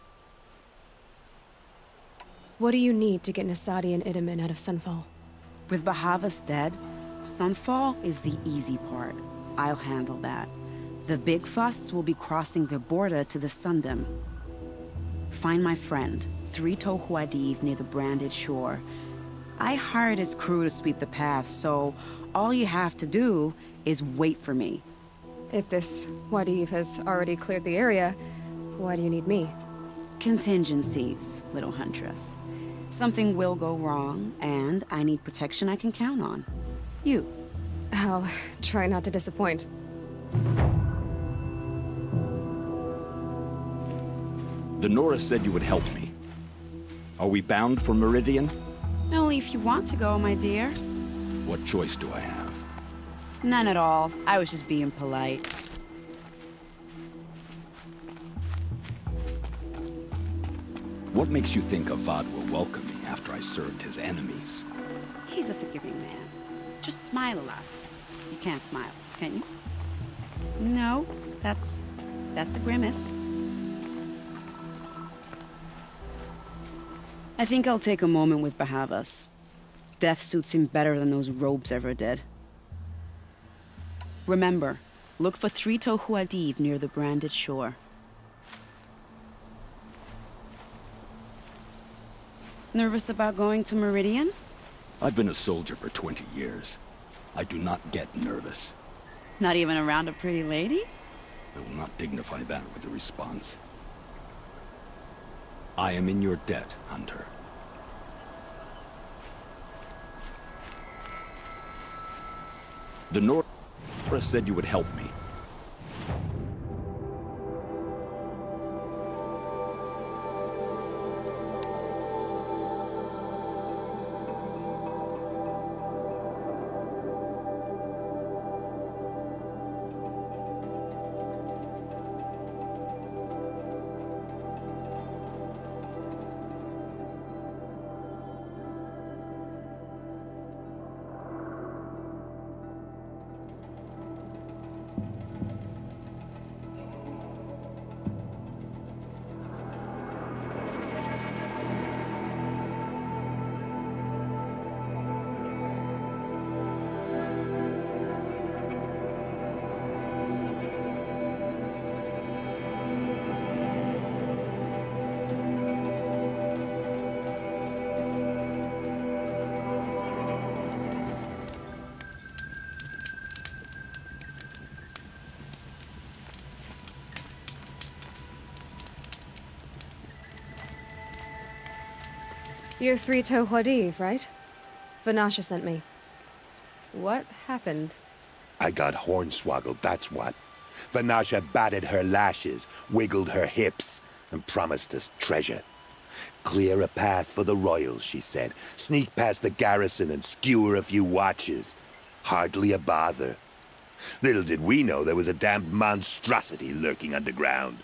What do you need to get Nasadi and Itamen out of Sunfall? With Bahavas dead, Sunfall is the easy part. I'll handle that. The big fuss will be crossing the border to the Sundom. Find my friend, 3 Tohuadiv near the branded shore. I hired his crew to sweep the path, so all you have to do is wait for me. If this Wadiv has already cleared the area, why do you need me? Contingencies, little huntress. Something will go wrong, and I need protection I can count on. You. I'll try not to disappoint. The Nora said you would help me. Are we bound for Meridian? Only if you want to go, my dear. What choice do I have? None at all. I was just being polite. What makes you think Avad will welcome me after I served his enemies? He's a forgiving man. Just smile a lot. You can't smile, can you? No, that's a grimace. I think I'll take a moment with Bahavas. Death suits him better than those robes ever did. Remember, look for 3 Tohuadiv near the branded shore. Nervous about going to Meridian? I've been a soldier for 20 years. I do not get nervous. Not even around a pretty lady? I will not dignify that with a response. I am in your debt, Hunter. The Nora said you would help me. You're 3 Tohuadiv, right? Vanasha sent me. What happened? I got hornswoggled, that's what. Vanasha batted her lashes, wiggled her hips, and promised us treasure. Clear a path for the royals, she said. Sneak past the garrison and skewer a few watches. Hardly a bother. Little did we know there was a damned monstrosity lurking underground.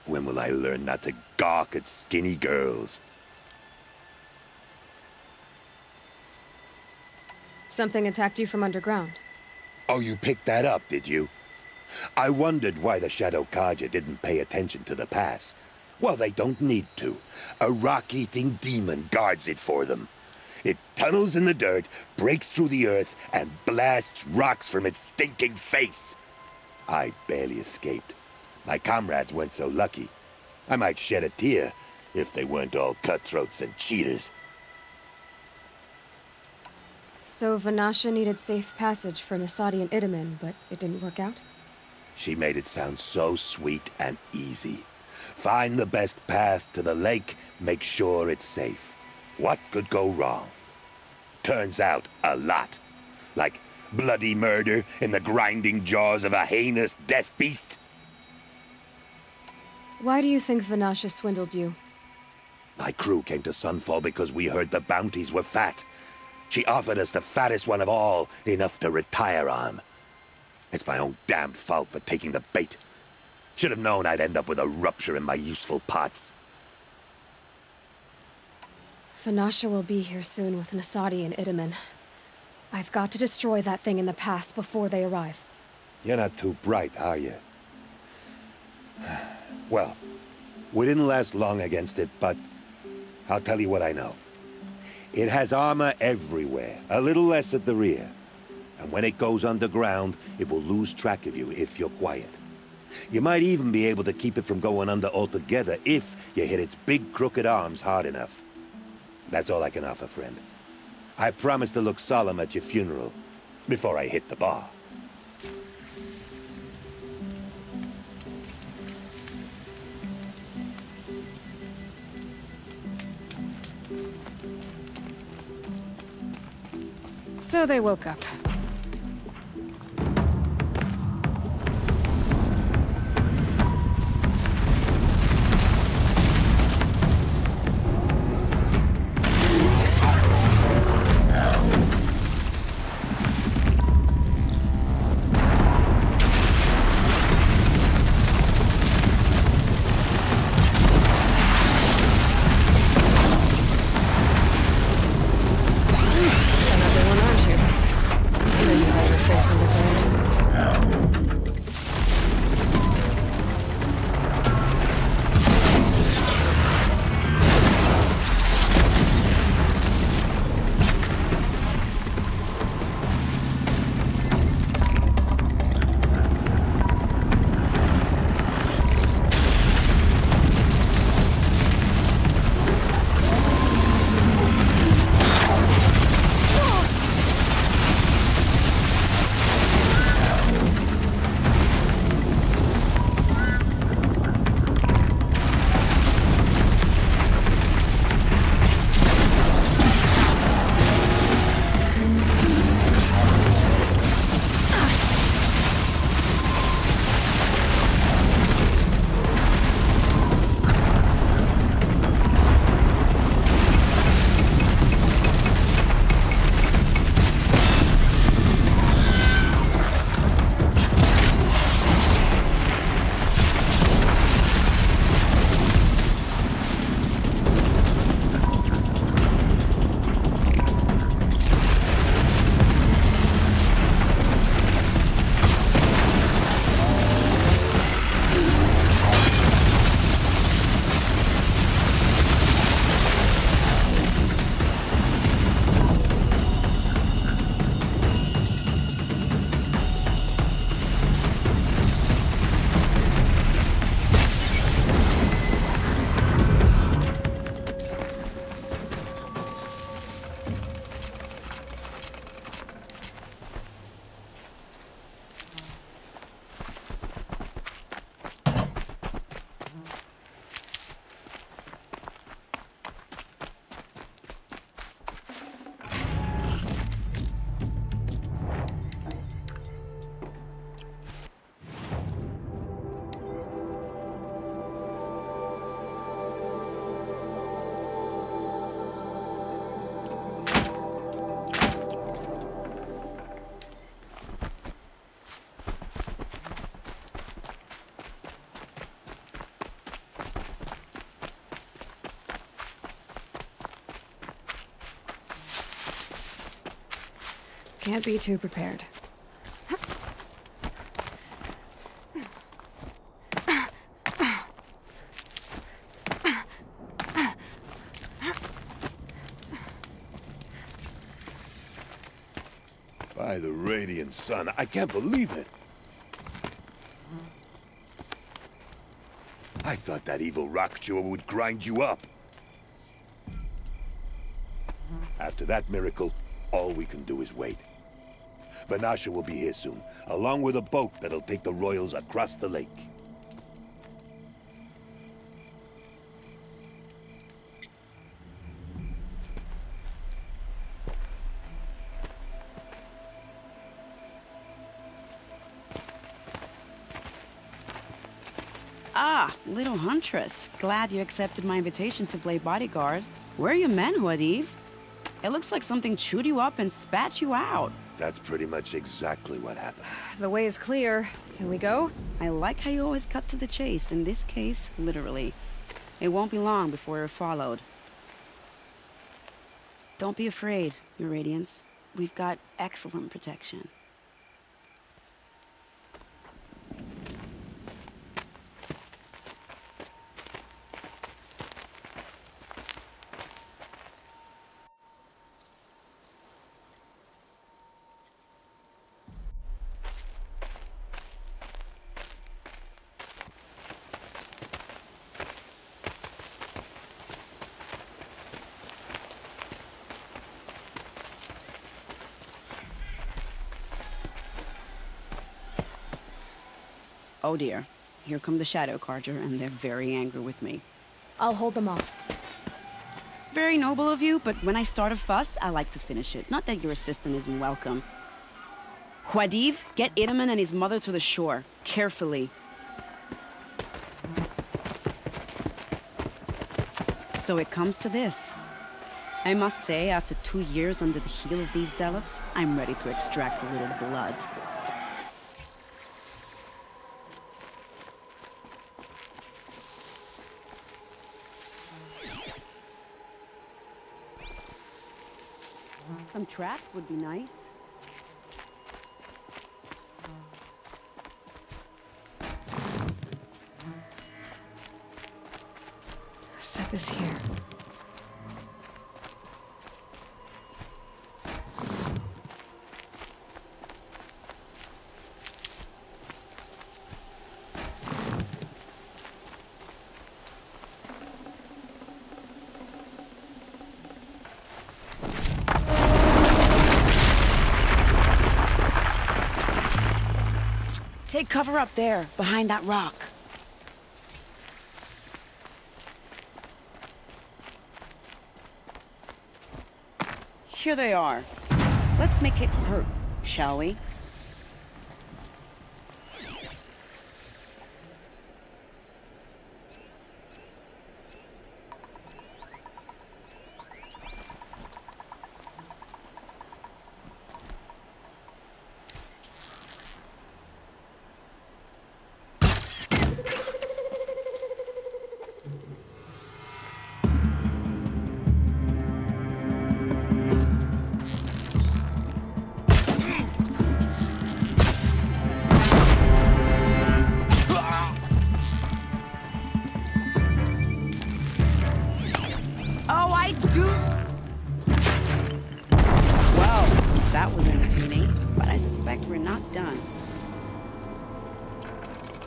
When will I learn not to gawk at skinny girls? Something attacked you from underground. Oh, you picked that up, did you? I wondered why the Shadow Kaja didn't pay attention to the pass. Well, they don't need to. A rock-eating demon guards it for them. It tunnels in the dirt, breaks through the earth, and blasts rocks from its stinking face. I barely escaped. My comrades weren't so lucky. I might shed a tear if they weren't all cutthroats and cheaters. So Vanasha needed safe passage for Nasadi and Itamen, but it didn't work out? She made it sound so sweet and easy. Find the best path to the lake, make sure it's safe. What could go wrong? Turns out, a lot. Like bloody murder in the grinding jaws of a heinous death beast. Why do you think Vanasha swindled you? My crew came to Sunfall because we heard the bounties were fat. She offered us the fattest one of all, enough to retire on. It's my own damn fault for taking the bait. Should have known I'd end up with a rupture in my useful parts. Vanasha will be here soon with Nasadi and Itamen. I've got to destroy that thing in the pass before they arrive. You're not too bright, are you? Well, we didn't last long against it, but I'll tell you what I know. It has armor everywhere, a little less at the rear. And when it goes underground, it will lose track of you if you're quiet. You might even be able to keep it from going under altogether if you hit its big crooked arms hard enough. That's all I can offer, friend. I promise to look solemn at your funeral before I hit the bar. So they woke up. Another one, aren't you? Can't be too prepared. By the radiant sun, I can't believe it. I thought that evil rock chewer would grind you up. After that miracle, all we can do is wait. Vanasha will be here soon, along with a boat that'll take the royals across the lake. Ah, little huntress. Glad you accepted my invitation to play bodyguard. Where are your men, Huadiv? It looks like something chewed you up and spat you out. That's pretty much exactly what happened. The way is clear. Can we go? I like how you always cut to the chase. In this case, literally. It won't be long before we're followed. Don't be afraid, Your Radiance. We've got excellent protection. Oh dear, here come the Shadow Carja, and they're very angry with me. I'll hold them off. Very noble of you, but when I start a fuss, I like to finish it. Not that your assistant isn't welcome. Huadiv, get Itaman and his mother to the shore. Carefully. So it comes to this. I must say, after 2 years under the heel of these zealots, I'm ready to extract a little blood. Some traps would be nice. Set this here. Take cover up there, behind that rock. Here they are. Let's make it hurt, shall we?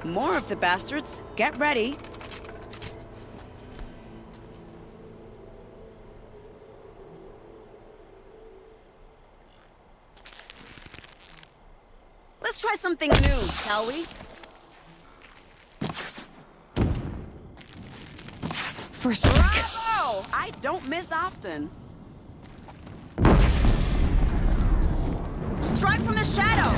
More of the bastards. Get ready. Let's try something new, shall we? First strike. Bravo! I don't miss often. Strike from the shadows!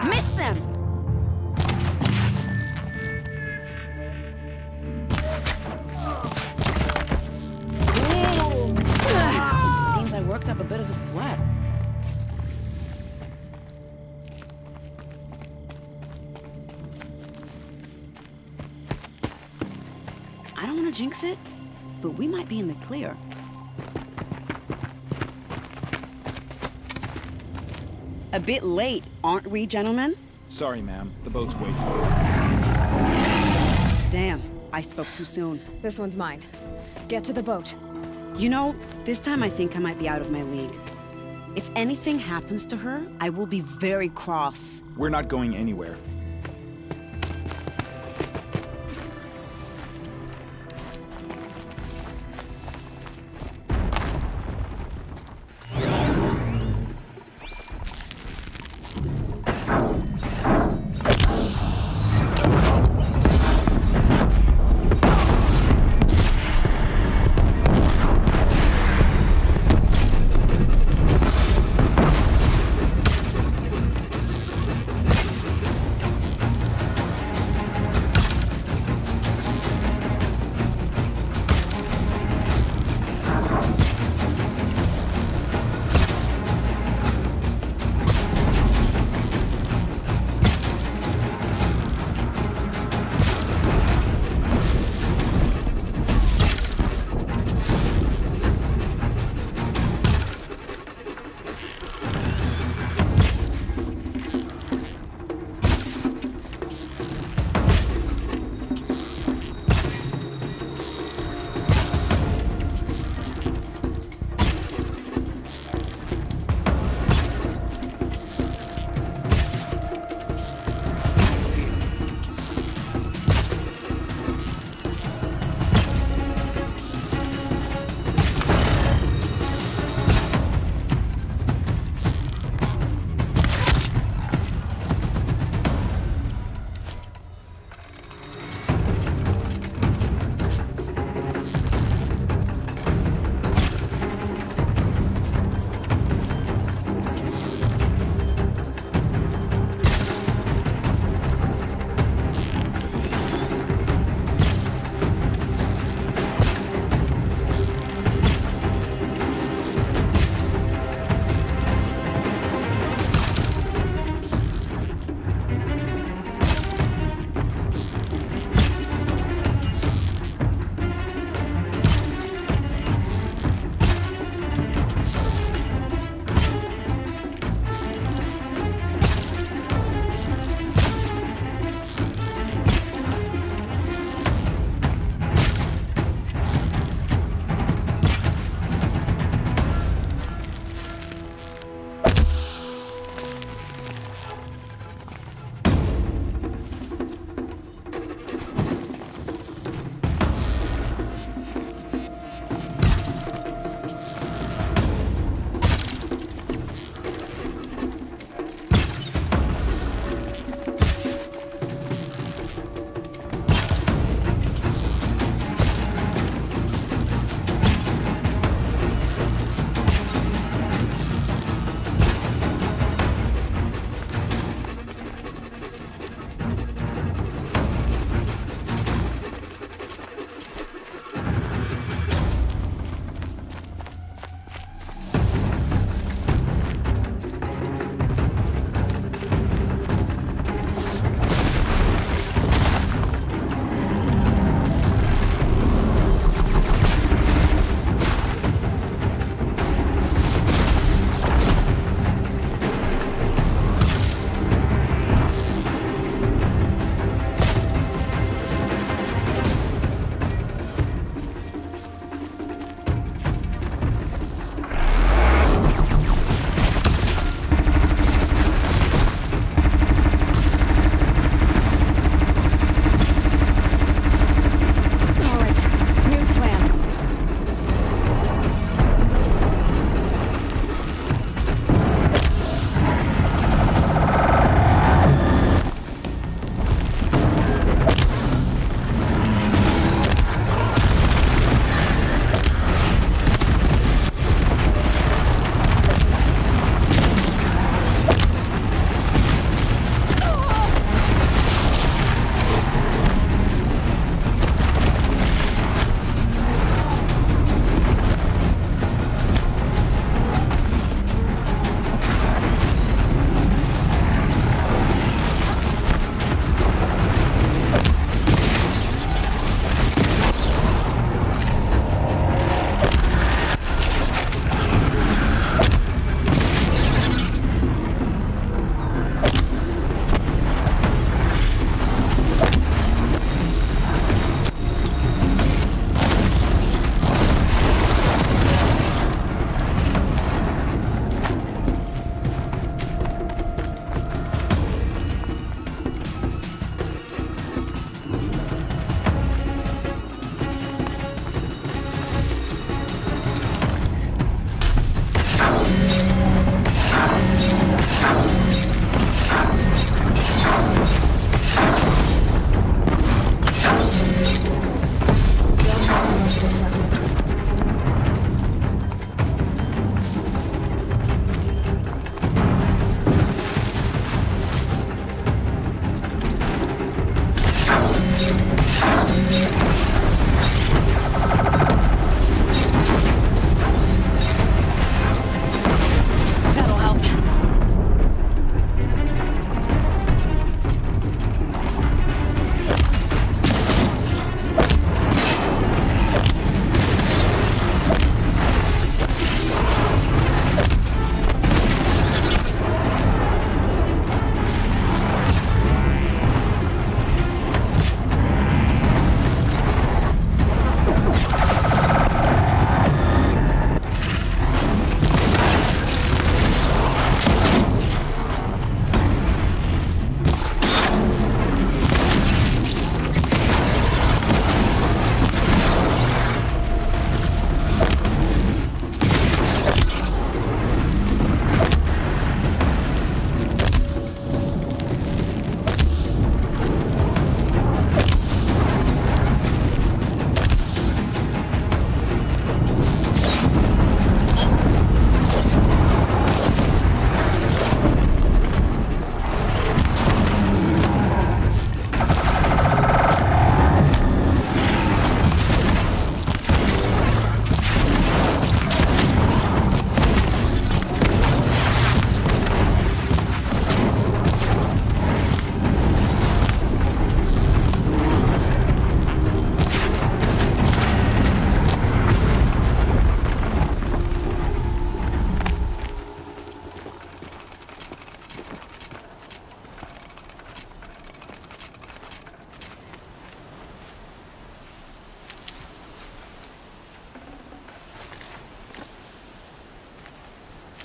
Miss them! want to jinx it, but we might be in the clear. A bit late, aren't we, gentlemen? Sorry, ma'am. The boat's waiting. Damn, I spoke too soon. This one's mine. Get to the boat. You know, this time I think I might be out of my league. If anything happens to her, I will be very cross. We're not going anywhere.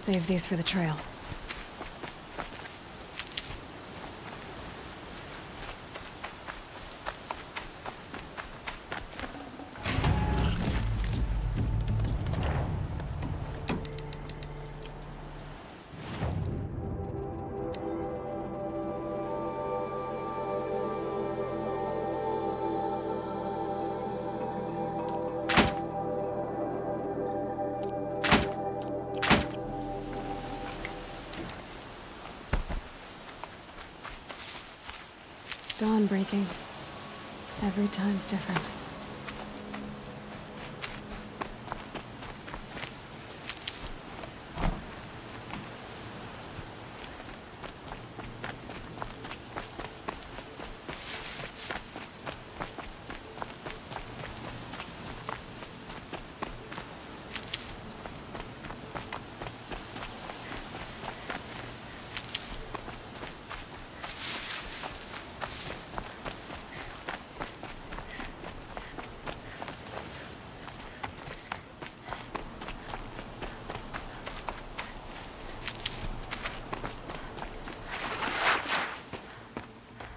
Save these for the trail. Dawn breaking. Every time's different.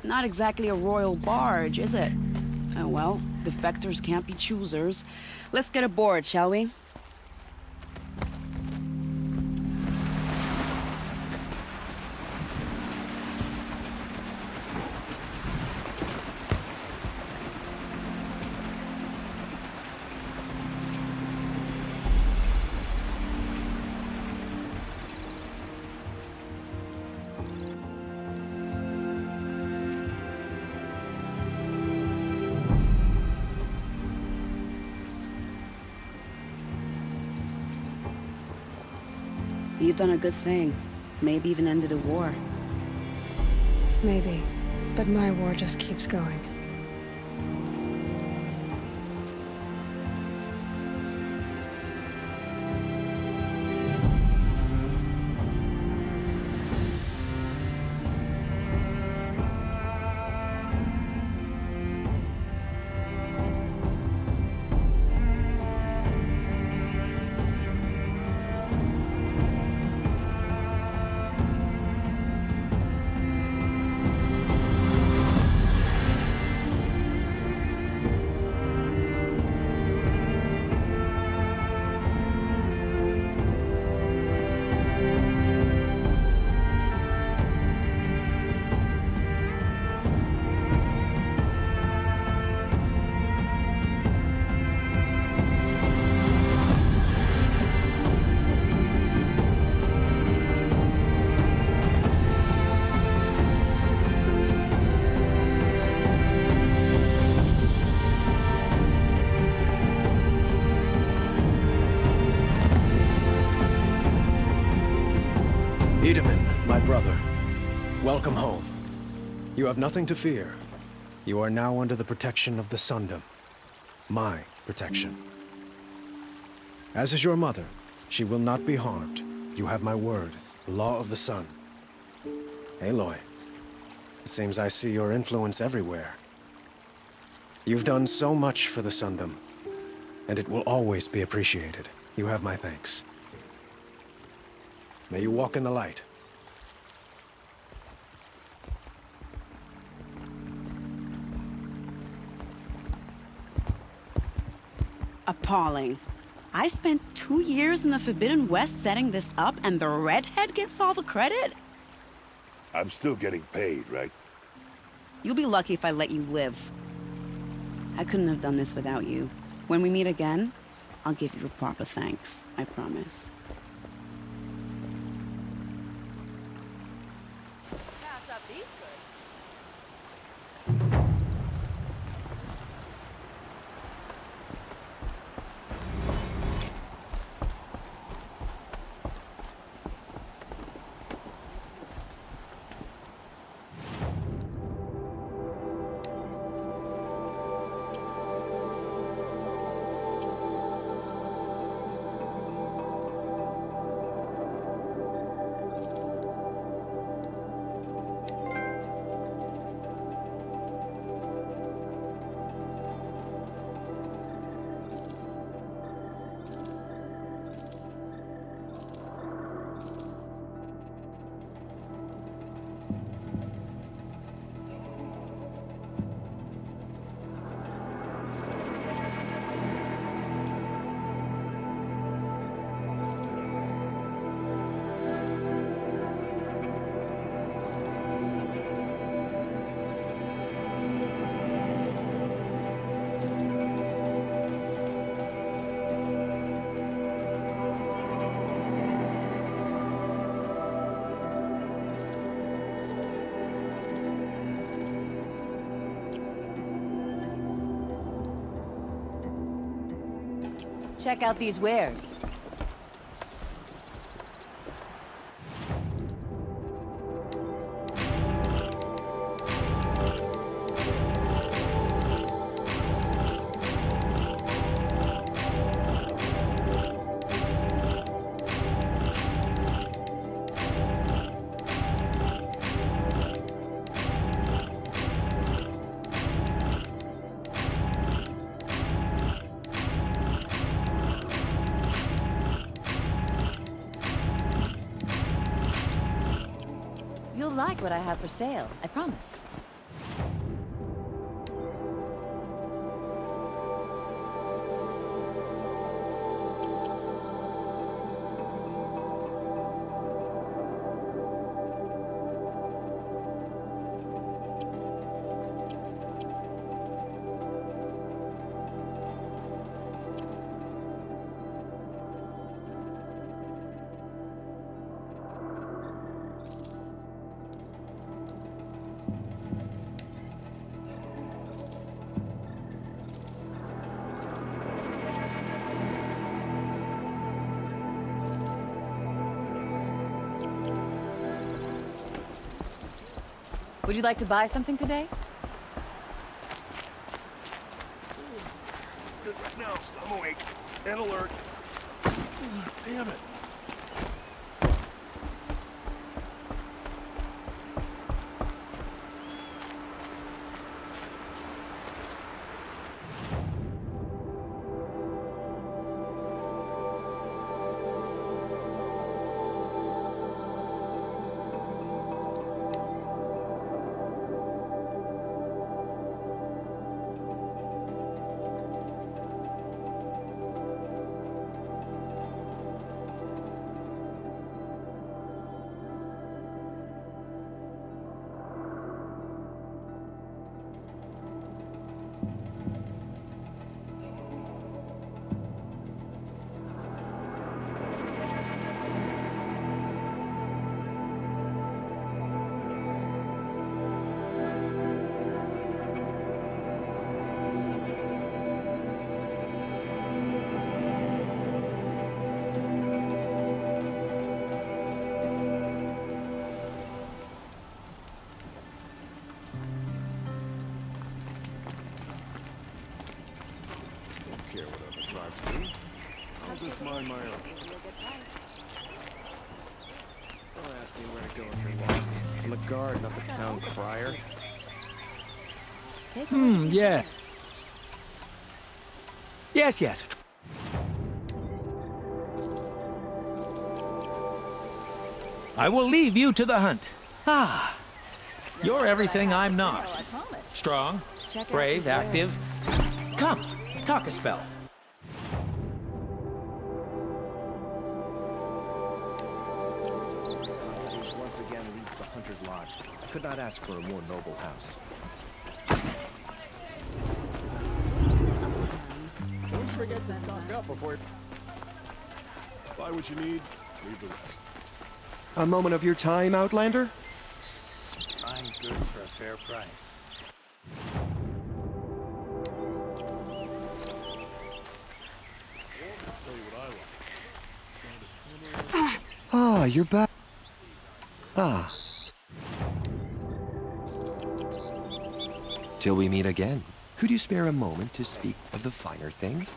Not exactly a royal barge, is it? Oh well, defectors can't be choosers. Let's get aboard, shall we? You've done a good thing. Maybe even ended a war. Maybe. But my war just keeps going. My brother, welcome home. You have nothing to fear. You are now under the protection of the Sundom. My protection. As is your mother, she will not be harmed. You have my word, the law of the sun. Aloy, it seems I see your influence everywhere. You've done so much for the Sundom, and it will always be appreciated. You have my thanks. May you walk in the light. Appalling. I spent 2 years in the Forbidden West setting this up, and the redhead gets all the credit? I'm still getting paid, right? You'll be lucky if I let you live. I couldn't have done this without you. When we meet again, I'll give you a proper thanks, I promise. Pass up these goods. Check out these wares. You'll like what I have for sale, I promise. Would you like to buy something today? Good right now, I'm awake and alert. Damn it. Care what other tribes do. I'll just mind my own. Don't ask me where to go if you're lost. I'm a guard, not the town crier. Yeah. Yes. I will leave you to the hunt. Ah, you're everything I'm not. Strong, brave, active. Come, talk a spell. Once again leaves the Hunter's Lodge. I could not ask for a more noble house. Don't forget to stock up before... Buy what you need, leave the rest. A moment of your time, Outlander? Fine goods for a fair price. Ah, you're back. Ah. Till we meet again, could you spare a moment to speak of the finer things?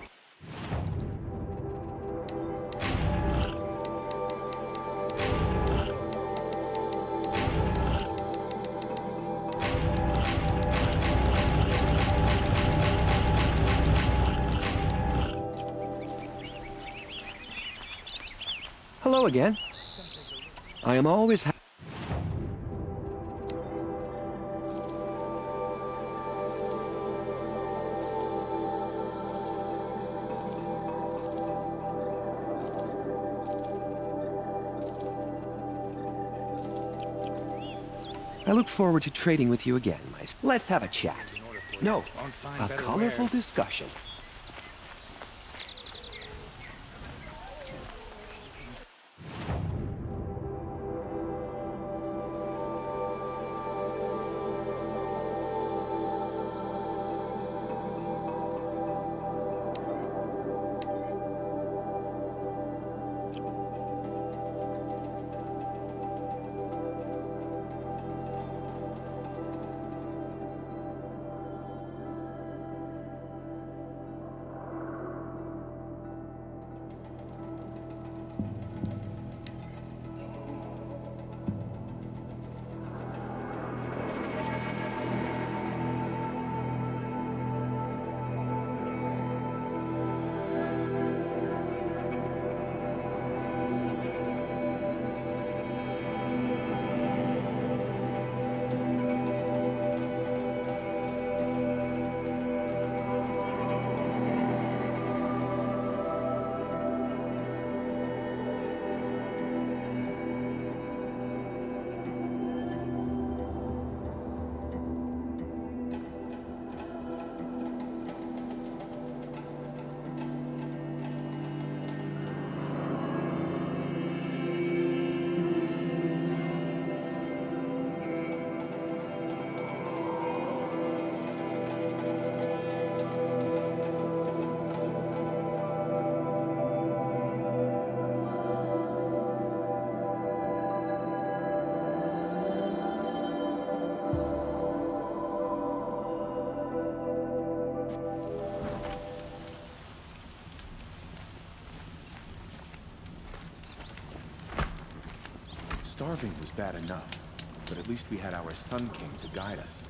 Hello again. I am always happy. I look forward to trading with you again, my... Let's have a chat. No, a colorful discussion. Starving was bad enough, but at least we had our Sun King to guide us.